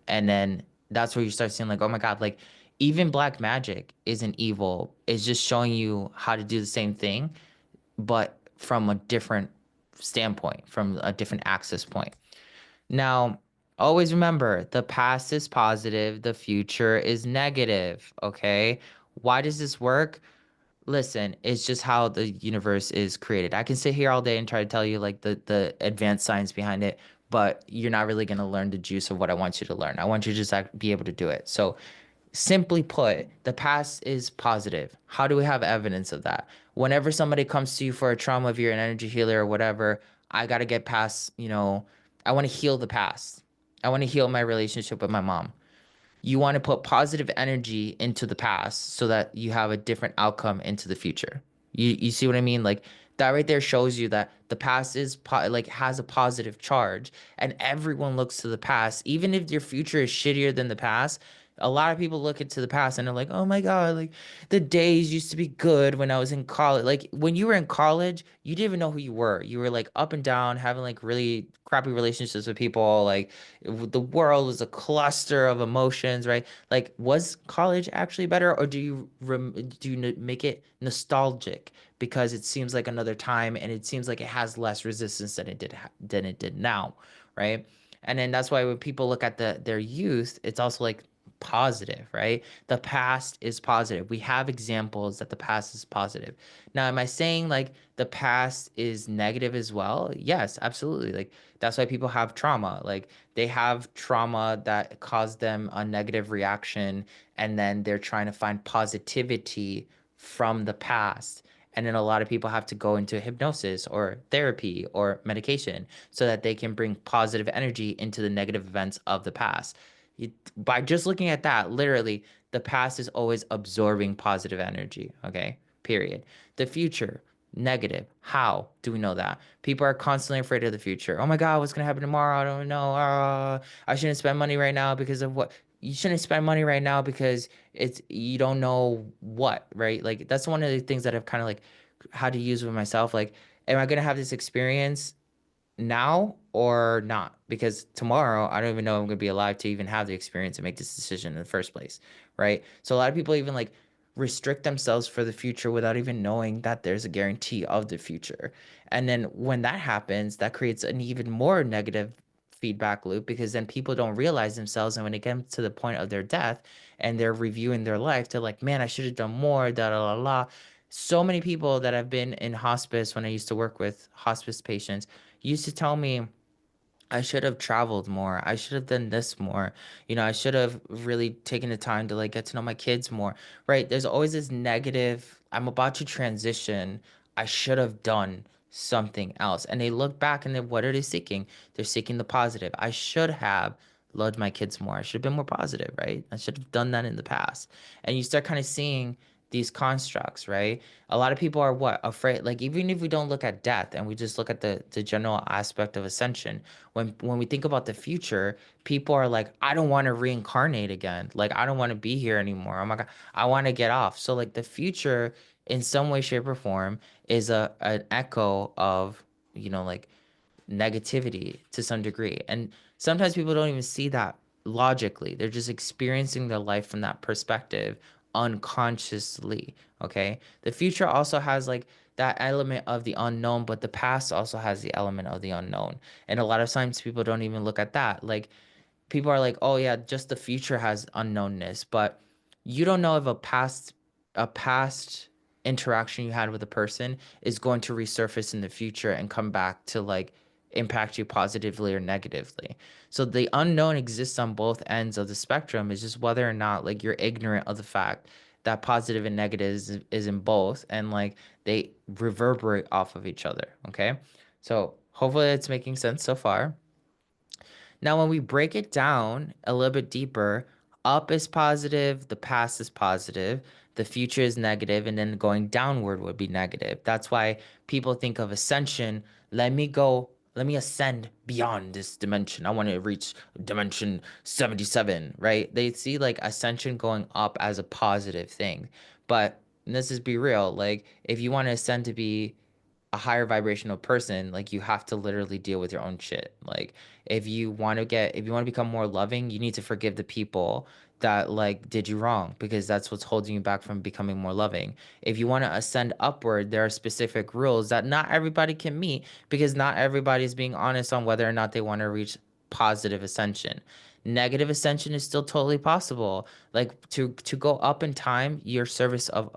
And then that's where you start seeing like, oh my God, like even black magic isn't evil. It's just showing you how to do the same thing, but from a different standpoint, from a different access point. Now, always remember the past is positive, the future is negative. Okay. Why does this work? Listen, it's just how the universe is created. I can sit here all day and try to tell you like the advanced science behind it, but you're not really going to learn the juice of what I want you to learn. I want you to just be able to do it. So, simply put, the past is positive. How do we have evidence of that? Whenever somebody comes to you for a trauma, if you're an energy healer or whatever, I got to get past, I want to heal the past. I want to heal my relationship with my mom. You want to put positive energy into the past so that you have a different outcome into the future. You see what I mean? Like that right there shows you that the past is like has a positive charge and everyone looks to the past. Even if your future is shittier than the past, a lot of people look into the past and they're like, "Oh my God, like the days used to be good when I was in college." Like when you were in college, you didn't even know who you were. You were like up and down, having like really crappy relationships with people, like the world was a cluster of emotions, right? Like, was college actually better, or do you make it nostalgic because it seems like another time and it seems like it has less resistance than it did now, right? And then that's why when people look at their youth, it's also like positive, right? The past is positive. We have examples that the past is positive. Now, am I saying like the past is negative as well? Yes, absolutely. Like that's why people have trauma. Like they have trauma that caused them a negative reaction, and then they're trying to find positivity from the past. And then a lot of people have to go into hypnosis or therapy or medication so that they can bring positive energy into the negative events of the past. By just looking at that, literally, the past is always absorbing positive energy. Okay, period. The future, negative. How do we know that? People are constantly afraid of the future. Oh my God, what's gonna happen tomorrow? I don't know. I shouldn't spend money right now because of what. You shouldn't spend money right now because it's you don't know what, right? Like that's one of the things that I've kind of like had to use with myself. Like, am I gonna have this experience now or not? Because tomorrow I don't even know I'm gonna be alive to even have the experience and make this decision in the first place, right? So a lot of people even like restrict themselves for the future without even knowing that there's a guarantee of the future. And then when that happens, that creates an even more negative feedback loop because then people don't realize themselves and when it comes to the point of their death and they're reviewing their life, they're like, man, I should have done more, da da da da. So many people that have been in hospice when I used to work with hospice patients used to tell me I should have traveled more. I should have done this more. I should have really taken the time to like get to know my kids more. Right? There's always this negative, I'm about to transition. I should have done something else. And they look back and then what are they seeking? They're seeking the positive. I should have loved my kids more. I should have been more positive, right? I should have done that in the past. And you start kind of seeing these constructs, right? A lot of people are what? Afraid, like even if we don't look at death and we just look at the general aspect of ascension, when we think about the future, people are like, I don't want to reincarnate again. Like I don't want to be here anymore. Oh my God, I want to get off. So like the future in some way, shape, or form is a an echo of, like negativity to some degree. And sometimes people don't even see that logically. They're just experiencing their life from that perspective unconsciously. Okay. The future also has like that element of the unknown, but the past also has the element of the unknown. And a lot of times people don't even look at that. Like people are like, oh yeah, just the future has unknownness, but you don't know if a past interaction you had with a person is going to resurface in the future and come back to like impact you positively or negatively. So the unknown exists on both ends of the spectrum. It's just whether or not like you're ignorant of the fact that positive and negative is in both and like they reverberate off of each other. Okay. So hopefully it's making sense so far. Now, when we break it down a little bit deeper, up is positive, the past is positive, the future is negative, and then going downward would be negative. That's why people think of ascension. Let me go. let me ascend beyond this dimension. I want to reach dimension 77, right? They see like ascension going up as a positive thing. But let's just be real. Like, if you want to ascend to be a higher vibrational person, like you have to literally deal with your own shit. Like if you want to become more loving, you need to forgive the people that like did you wrong because that's what's holding you back from becoming more loving. If you want to ascend upward, there are specific rules that not everybody can meet because not everybody is being honest on whether or not they want to reach positive ascension. Negative ascension is still totally possible. Like to go up in time, you're of service to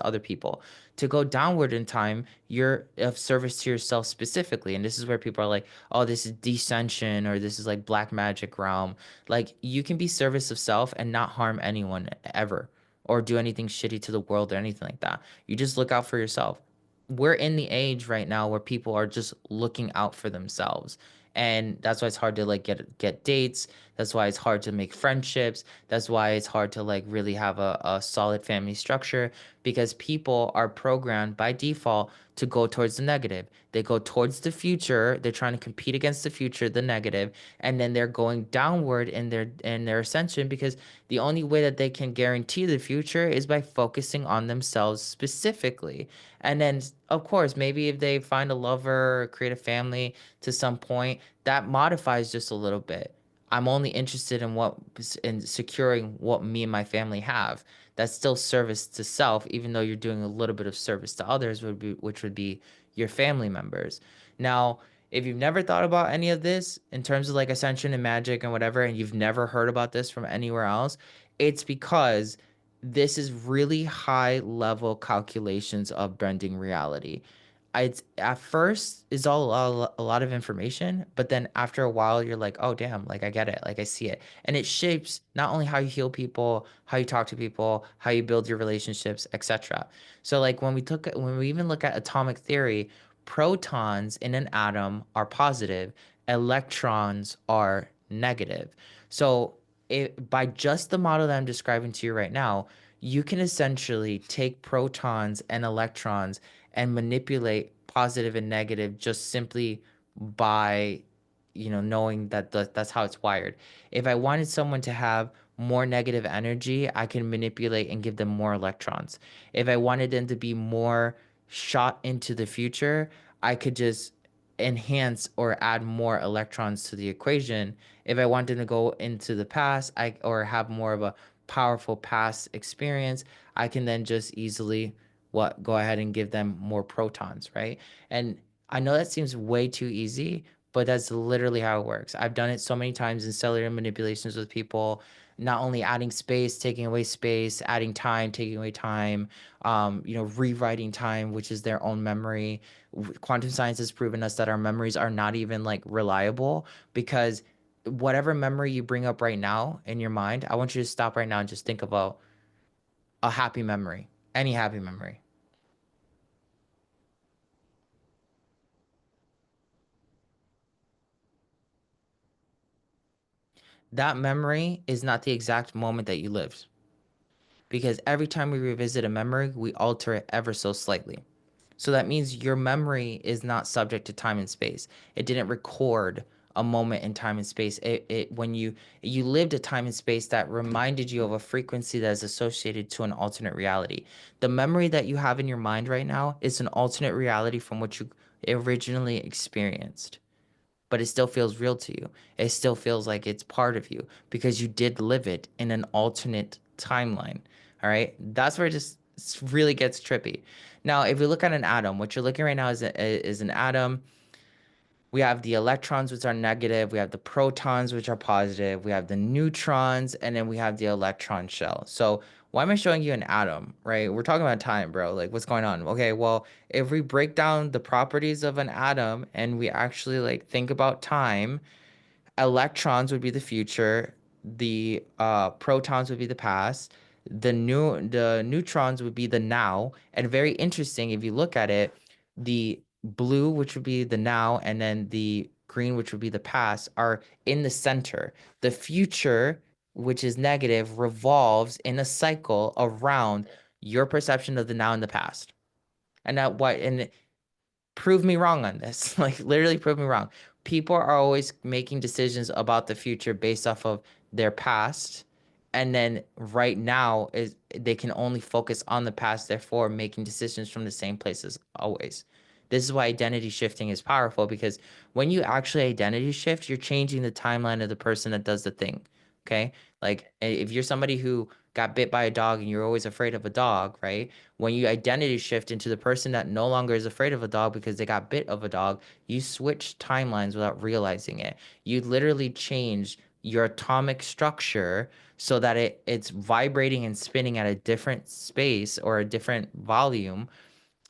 other people. To go downward in time, you're of service to yourself specifically. And this is where people are like, oh, this is descension or this is like black magic realm. Like you can be service of self and not harm anyone ever or do anything shitty to the world or anything like that. You just look out for yourself. We're in the age right now where people are just looking out for themselves. And that's why it's hard to like get dates. That's why it's hard to make friendships. That's why it's hard to like really have a solid family structure because people are programmed by default to go towards the negative. They go towards the future. They're trying to compete against the future, the negative, and then they're going downward in their ascension because the only way that they can guarantee the future is by focusing on themselves specifically. And then of course, maybe if they find a lover or create a family to some point, that modifies just a little bit. I'm only interested in securing what me and my family have. That's still service to self, even though you're doing a little bit of service to others, which would be your family members. Now, if you've never thought about any of this in terms of like ascension and magic and whatever, and you've never heard about this from anywhere else, it's because this is really high level calculations of bending reality. It's at first is all a lot of information, but then after a while you're like, oh damn, like I get it, like I see it. And it shapes not only how you heal people, how you talk to people, how you build your relationships, etc. So like when we even look at atomic theory, protons in an atom are positive, electrons are negative. So by just the model that I'm describing to you right now, you can essentially take protons and electrons and manipulate positive and negative just simply by knowing that that's how it's wired. If I wanted someone to have more negative energy, I can manipulate and give them more electrons. If I wanted them to be more shot into the future, I could just enhance or add more electrons to the equation. If I wanted to go into the past, I or have more of a powerful past experience, I can then just easily go ahead and give them more protons, right? And I know that seems way too easy, but that's literally how it works. I've done it so many times in cellular manipulations with people, not only adding space, taking away space, adding time, taking away time, rewriting time, which is their own memory. Quantum science has proven us that our memories are not even like reliable because whatever memory you bring up right now in your mind, I want you to stop right now and just think about a happy memory, any happy memory. That memory is not the exact moment that you lived because every time we revisit a memory, we alter it ever so slightly. So that means your memory is not subject to time and space. It didn't record a moment in time and space. It when you lived a time and space that reminded you of a frequency that is associated to an alternate reality. The memory that you have in your mind right now is an alternate reality from what you originally experienced, but it still feels real to you. It still feels like it's part of you because you did live it in an alternate timeline. All right. That's where it just really gets trippy. Now, if we look at an atom, what you're looking right now is an atom. We have the electrons, which are negative. We have the protons, which are positive. We have the neutrons, and then we have the electron shell. So why am I showing you an atom, right? We're talking about time, bro. Like, what's going on? Okay, well, if we break down the properties of an atom and we actually like think about time, electrons would be the future, the protons would be the past, the neutrons would be the now, and very interesting if you look at it, the blue, which would be the now, and then the green, which would be the past, are in the center. The future, which is negative, revolves in a cycle around your perception of the now and the past. And that why and Prove me wrong on this. Like literally prove me wrong. People are always making decisions about the future based off of their past. And then right now is they can only focus on the past, therefore making decisions from the same places always. This is why identity shifting is powerful because when you actually identity shift, you're changing the timeline of the person that does the thing. Okay? Like if you're somebody who got bit by a dog and you're always afraid of a dog, right? When you identity shift into the person that no longer is afraid of a dog because they got bit of a dog, you switch timelines without realizing it. You literally change your atomic structure so that it's vibrating and spinning at a different space or a different volume,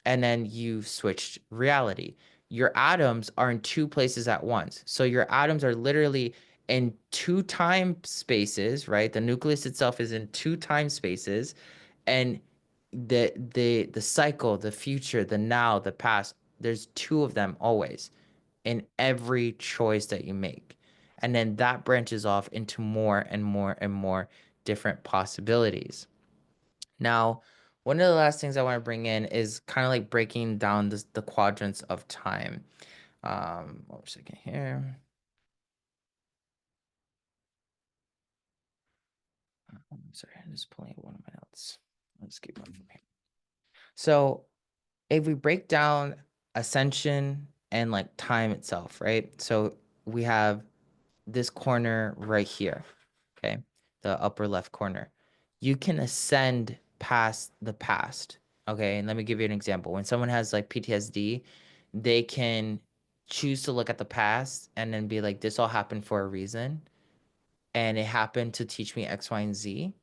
and then you switched reality. Your atoms are in two places at once. So your atoms are literally in two time spaces, right? The nucleus itself is in two time spaces, and the cycle, the future, the now, the past, there's two of them always in every choice that you make. And then that branches off into more and more and more different possibilities. Now, one of the last things I want to bring in is kind of like breaking down the quadrants of time. One second here. Sorry, I'm just pulling up one of my notes. Let's keep one from here. So if we break down ascension and like time itself, right? So we have this corner right here, okay? The upper left corner. You can ascend past the past, okay? And let me give you an example. When someone has like PTSD, they can choose to look at the past and then be like, this all happened for a reason. And it happened to teach me X, Y, and Z.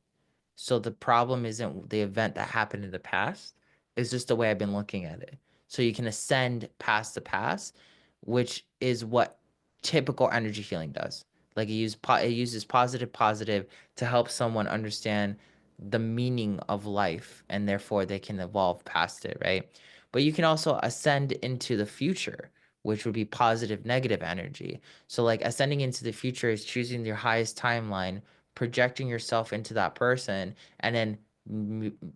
So the problem isn't the event that happened in the past, it's just the way I've been looking at it. So you can ascend past the past, which is what typical energy healing does. Like it uses positive to help someone understand the meaning of life and therefore they can evolve past it, right? But you can also ascend into the future, which would be positive negative energy. So like ascending into the future is choosing your highest timeline, projecting yourself into that person, and then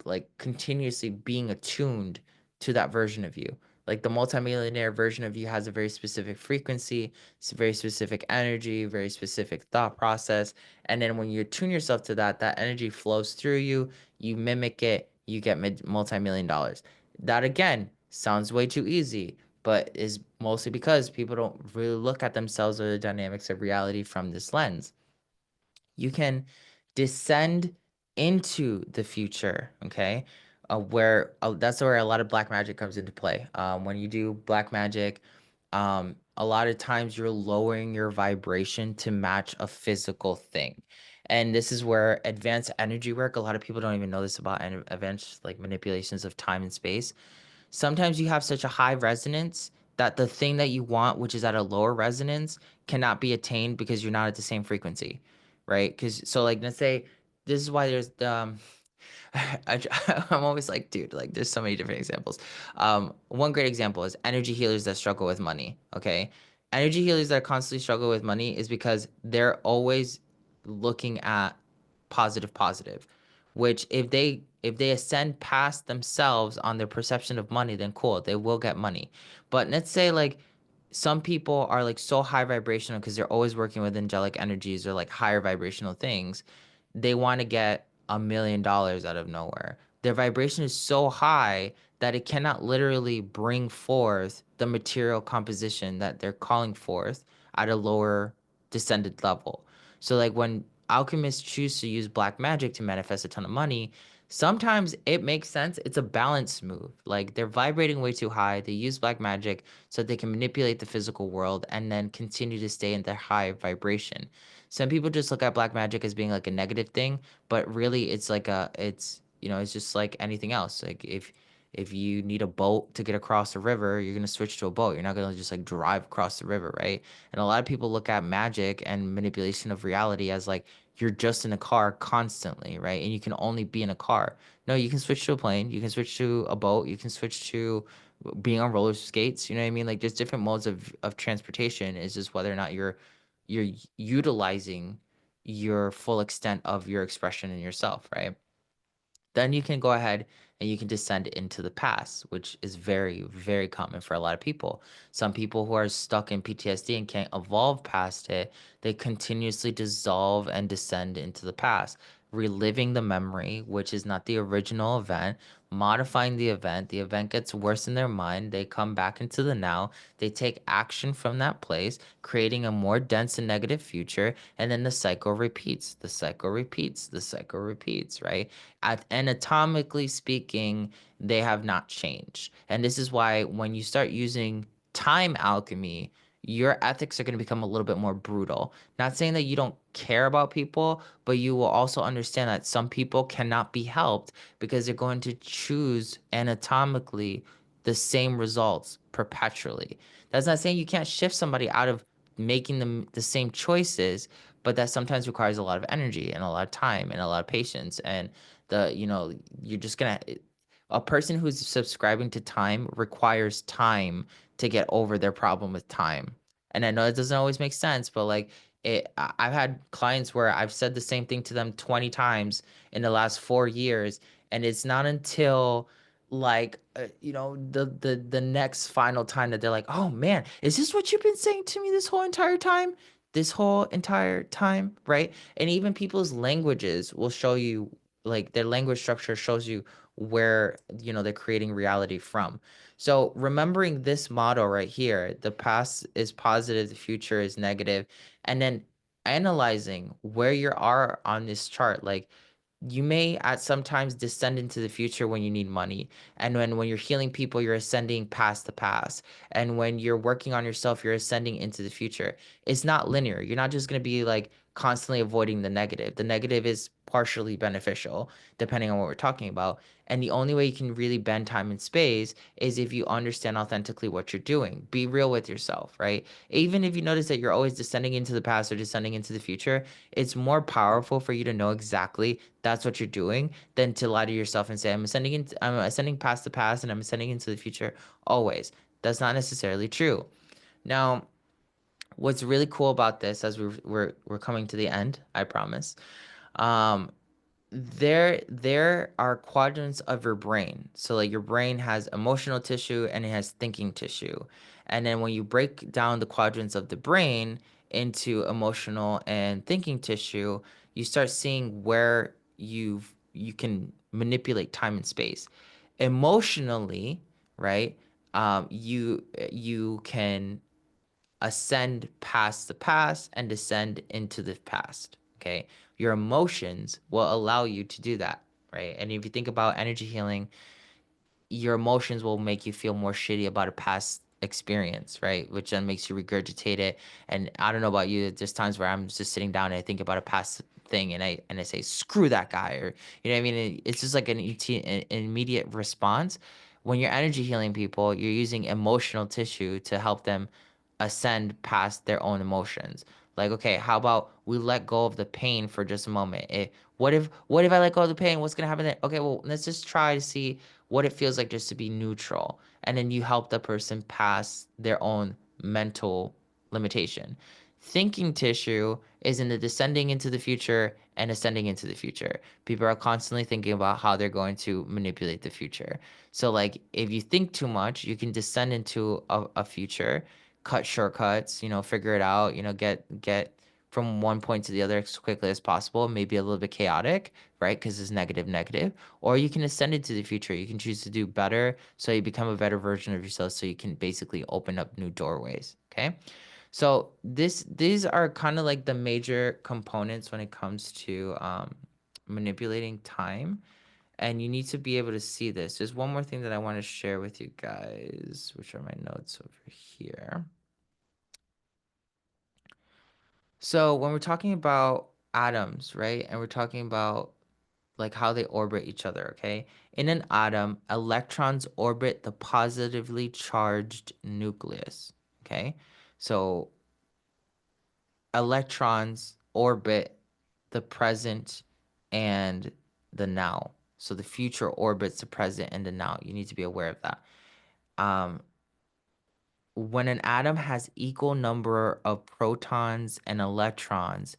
like continuously being attuned to that version of you. Like the multimillionaire version of you has a very specific frequency, it's a very specific energy, very specific thought process. And then when you attune yourself to that, that energy flows through you, you mimic it, you get multi-million dollars. That again sounds way too easy, but is mostly because people don't really look at themselves or the dynamics of reality from this lens. You can descend into the future, okay? Where that's where a lot of black magic comes into play. When you do black magic, a lot of times you're lowering your vibration to match a physical thing. And this is where advanced energy work, a lot of people don't even know this about advanced like manipulations of time and space. Sometimes you have such a high resonance that the thing that you want, which is at a lower resonance, cannot be attained because you're not at the same frequency, right? Because so like let's say this is why there's I, I'm always like, dude, like there's so many different examples. One great example is energy healers that struggle with money. Okay, energy healers that constantly struggle with money is because they're always looking at positive, which if they ascend past themselves on their perception of money, then cool, they will get money. But let's say like some people are like so high vibrational because they're always working with angelic energies or like higher vibrational things, they want to get $1 million out of nowhere. Their vibration is so high that it cannot literally bring forth the material composition that they're calling forth at a lower descended level. So like when alchemists choose to use black magic to manifest a ton of money, sometimes it makes sense. It's a balance move. Like they're vibrating way too high. They use black magic so that they can manipulate the physical world and then continue to stay in their high vibration. Some people just look at black magic as being like a negative thing, but really it's like it's just like anything else. Like if you need a boat to get across a river, you're gonna switch to a boat. You're not gonna just like drive across the river, right? And a lot of people look at magic and manipulation of reality as like you're just in a car constantly, right? And you can only be in a car. No, you can switch to a plane, you can switch to a boat, you can switch to being on roller skates, you know what I mean? Like there's different modes of transportation. It's just whether or not you're utilizing your full extent of your expression in yourself, right? Then you can go ahead and you can descend into the past, which is very, very common for a lot of people. Some people who are stuck in PTSD and can't evolve past it, they continuously dissolve and descend into the past, reliving the memory, which is not the original event, modifying the event. The event gets worse in their mind. They come back into the now. They take action from that place, creating a more dense and negative future. And then the cycle repeats. The cycle repeats. The cycle repeats, right? Anatomically speaking, they have not changed. And this is why when you start using time alchemy, your ethics are going to become a little bit more brutal. Not saying that you don't care about people, but you will also understand that some people cannot be helped because they're going to choose anatomically the same results perpetually. That's not saying you can't shift somebody out of making them the same choices, but that sometimes requires a lot of energy and a lot of time and a lot of patience. And you're just gonna, a person who's subscribing to time requires time to get over their problem with time. And I know it doesn't always make sense, but like I've had clients where I've said the same thing to them 20 times in the last 4 years, and it's not until like the next final time that they're like, oh man, is this what you've been saying to me this whole entire time, right? And even people's languages will show you, like their language structure shows you where they're creating reality from. So remembering this model right here, the past is positive, the future is negative, and then analyzing where you are on this chart. Like you may at sometimes descend into the future when you need money, and when you're healing people, you're ascending past the past, and when you're working on yourself, you're ascending into the future. It's not linear. You're not just going to be like constantly avoiding the negative is partially beneficial depending on what we're talking about, and the only way you can really bend time and space is if you understand authentically what you're doing. Be real with yourself, right? Even if you notice that you're always descending into the past or descending into the future, it's more powerful for you to know exactly that's what you're doing than to lie to yourself and say, I'm ascending past the past and I'm ascending into the future always. That's not necessarily true. Now, what's really cool about this, as we're coming to the end, I promise. Um, there are quadrants of your brain. So like your brain has emotional tissue and it has thinking tissue. And then when you break down the quadrants of the brain into emotional and thinking tissue, you start seeing where you can manipulate time and space. Emotionally, right? You can ascend past the past and descend into the past. Okay. Your emotions will allow you to do that. Right. And if you think about energy healing, your emotions will make you feel more shitty about a past experience, right? Which then makes you regurgitate it. And I don't know about you, there's times where I'm just sitting down and I think about a past thing and I say, screw that guy, or you know what I mean? It's just like an immediate response. When you're energy healing people, you're using emotional tissue to help them ascend past their own emotions. Like, okay, how about we let go of the pain for just a moment? What if I let go of the pain? What's gonna happen then? Okay, well, let's just try to see what it feels like just to be neutral. And then you help the person pass their own mental limitation. Thinking tissue is in the descending into the future and ascending into the future. People are constantly thinking about how they're going to manipulate the future. So, like, if you think too much, you can descend into a future, cut shortcuts, figure it out, get from one point to the other as quickly as possible, maybe a little bit chaotic, right? Because it's negative, negative. Or you can ascend into the future. You can choose to do better so you become a better version of yourself so you can basically open up new doorways. Okay. So these are kind of like the major components when it comes to manipulating time. And you need to be able to see this. There's one more thing that I want to share with you guys, which are my notes over here. So when we're talking about atoms, right? And we're talking about like how they orbit each other, okay? In an atom, electrons orbit the positively charged nucleus, okay? So electrons orbit the present and the now. So the future orbits the present and the now. You need to be aware of that. Um, when an atom has equal number of protons and electrons,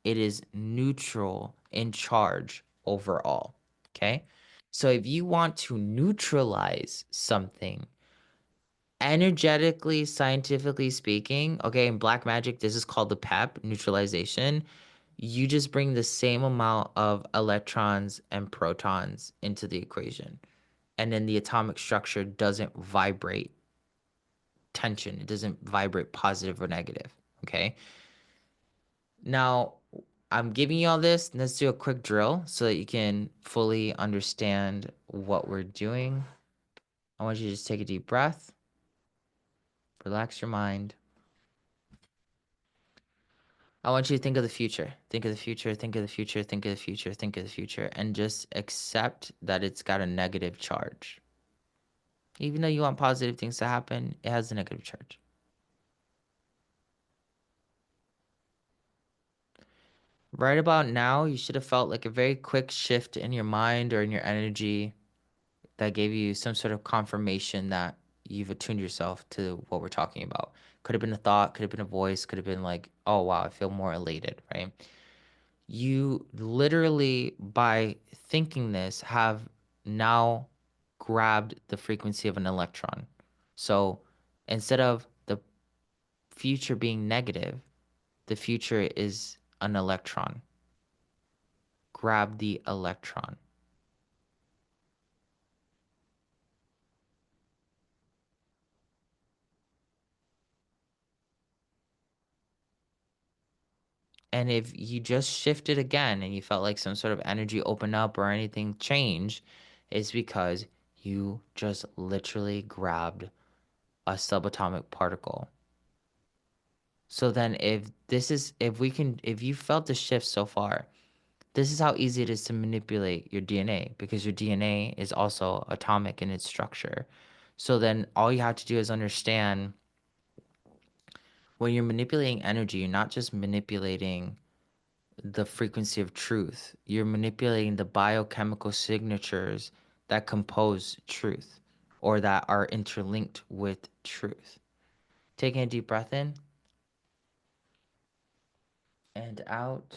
it is neutral in charge overall. Okay? So if you want to neutralize something, energetically, scientifically speaking, okay, in black magic, this is called the PEP, neutralization. You just bring the same amount of electrons and protons into the equation. And then the atomic structure doesn't vibrate tension. It doesn't vibrate positive or negative. Okay. Now, I'm giving you all this. Let's do a quick drill so that you can fully understand what we're doing. I want you to just take a deep breath, relax your mind. I want you to think of the future. Think of the future, think of the future, think of the future, think of the future, and just accept that it's got a negative charge. Even though you want positive things to happen, it has a negative charge. Right about now, you should have felt like a very quick shift in your mind or in your energy that gave you some sort of confirmation that you've attuned yourself to what we're talking about. Could have been a thought, could have been a voice, could have been like, oh wow, I feel more elated, right? You literally, by thinking this, have now grabbed the frequency of an electron. So instead of the future being negative, the future is an electron. Grab the electron. And if you just shifted again and you felt like some sort of energy open up or anything change, it's because you just literally grabbed a subatomic particle. So then if you felt the shift so far, this is how easy it is to manipulate your DNA because your DNA is also atomic in its structure. So then all you have to do is understand when you're manipulating energy, you're not just manipulating the frequency of truth. You're manipulating the biochemical signatures that compose truth or that are interlinked with truth. Taking a deep breath in and out.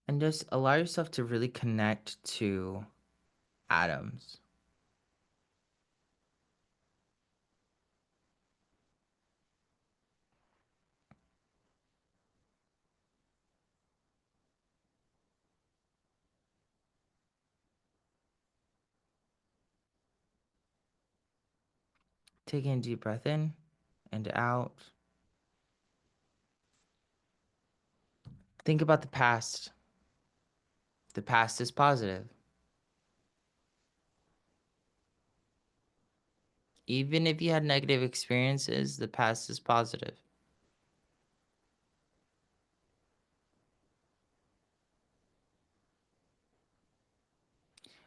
And just allow yourself to really connect to atoms. Taking a deep breath in and out. Think about the past. The past is positive. Even if you had negative experiences, the past is positive.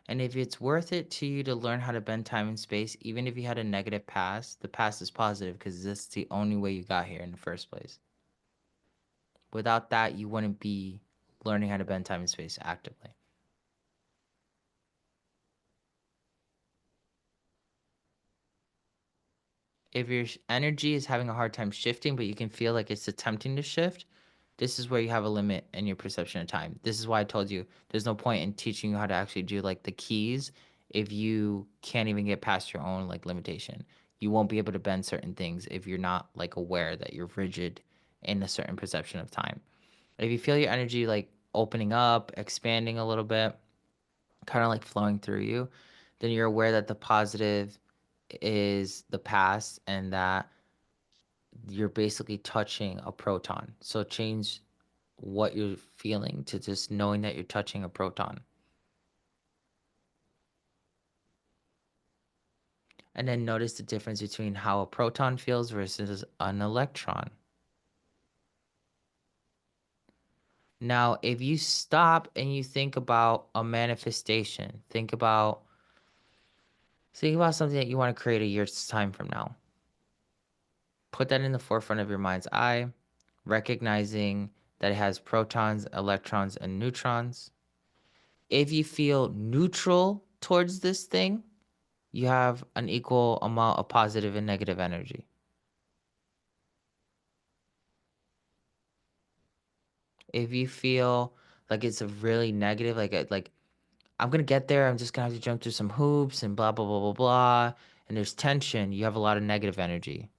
And if it's worth it to you to learn how to bend time and space, even if you had a negative past, the past is positive because that's the only way you got here in the first place. Without that, you wouldn't be learning how to bend time and space actively. If your energy is having a hard time shifting, but you can feel like it's attempting to shift, this is where you have a limit in your perception of time. This is why I told you there's no point in teaching you how to actually do like the keys if you can't even get past your own like limitation. You won't be able to bend certain things if you're not like aware that you're rigid in a certain perception of time. If you feel your energy like opening up, expanding a little bit, kind of like flowing through you, then you're aware that the positive is the past and that you're basically touching a proton. So change what you're feeling to just knowing that you're touching a proton. And then notice the difference between how a proton feels versus an electron. Now, if you stop and you think about a manifestation, think about something that you want to create a year's time from now. Put that in the forefront of your mind's eye, recognizing that it has protons, electrons, and neutrons. If you feel neutral towards this thing, you have an equal amount of positive and negative energy. If you feel like it's a really negative, like I'm gonna get there, I'm just gonna have to jump through some hoops and blah blah blah blah blah, and there's tension, you have a lot of negative energy.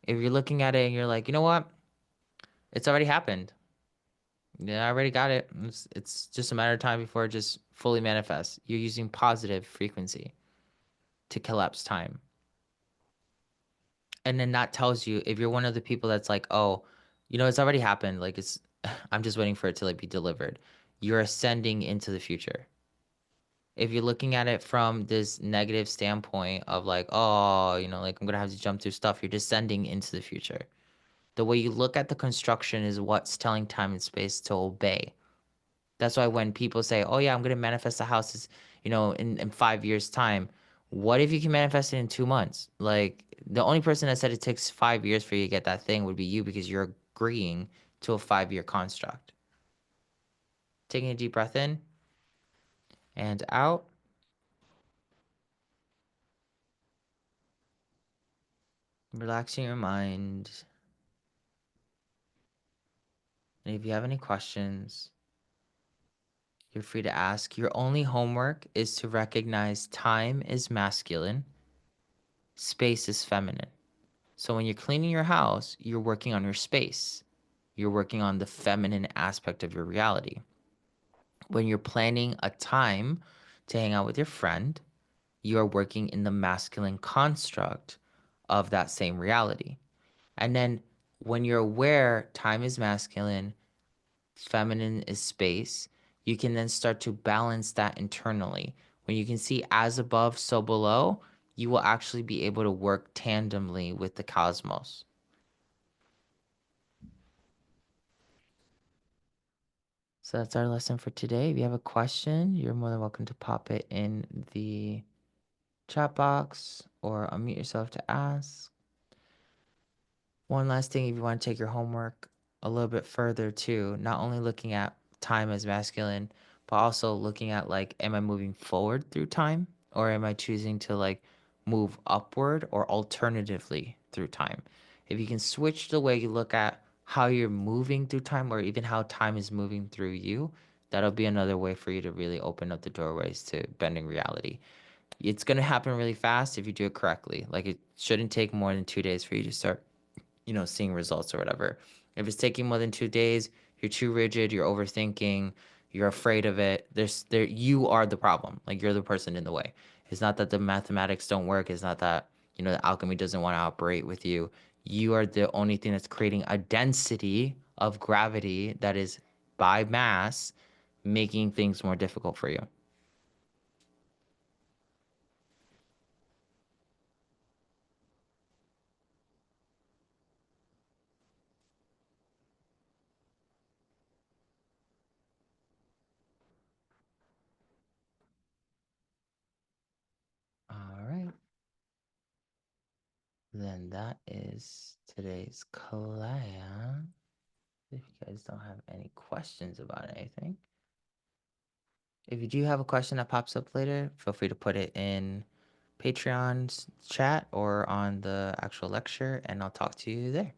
If you're looking at it and you're like, you know what? It's already happened. Yeah, I already got it. It's just a matter of time before it just fully manifests. You're using positive frequency to collapse time. And then that tells you if you're one of the people that's like, oh, it's already happened. Like I'm just waiting for it to like be delivered. You're ascending into the future. If you're looking at it from this negative standpoint of like, oh, like I'm gonna have to jump through stuff, you're descending into the future. The way you look at the construction is what's telling time and space to obey. That's why when people say, oh yeah, I'm gonna manifest the houses, in 5 years' time, what if you can manifest it in 2 months? Like the only person that said it takes 5 years for you to get that thing would be you because you're agreeing to a 5 year construct. Taking a deep breath in and out. Relaxing your mind. And if you have any questions, you're free to ask. Your only homework is to recognize time is masculine, space is feminine. So when you're cleaning your house, you're working on your space. You're working on the feminine aspect of your reality. When you're planning a time to hang out with your friend, you are working in the masculine construct of that same reality. And then when you're aware time is masculine, feminine is space, you can then start to balance that internally. When you can see as above, so below, you will actually be able to work tandemly with the cosmos. So that's our lesson for today. If you have a question, you're more than welcome to pop it in the chat box or unmute yourself to ask. One last thing, if you want to take your homework a little bit further too, not only looking at time as masculine, but also looking at like, am I moving forward through time or am I choosing to like move upward or alternatively through time? If you can switch the way you look at how you're moving through time or even how time is moving through you, that'll be another way for you to really open up the doorways to bending reality. It's going to happen really fast if you do it correctly. Like it shouldn't take more than 2 days for you to start seeing results or whatever. If it's taking more than 2 days, you're too rigid, you're overthinking, you're afraid of it. You are the problem. Like you're the person in the way. It's not that the mathematics don't work. It's not that, the alchemy doesn't want to operate with you. You are the only thing that's creating a density of gravity that is by mass, making things more difficult for you. All right. Then that is today's class. If you guys don't have any questions about anything, if you do have a question that pops up later, feel free to put it in Patreon's chat or on the actual lecture, and I'll talk to you there.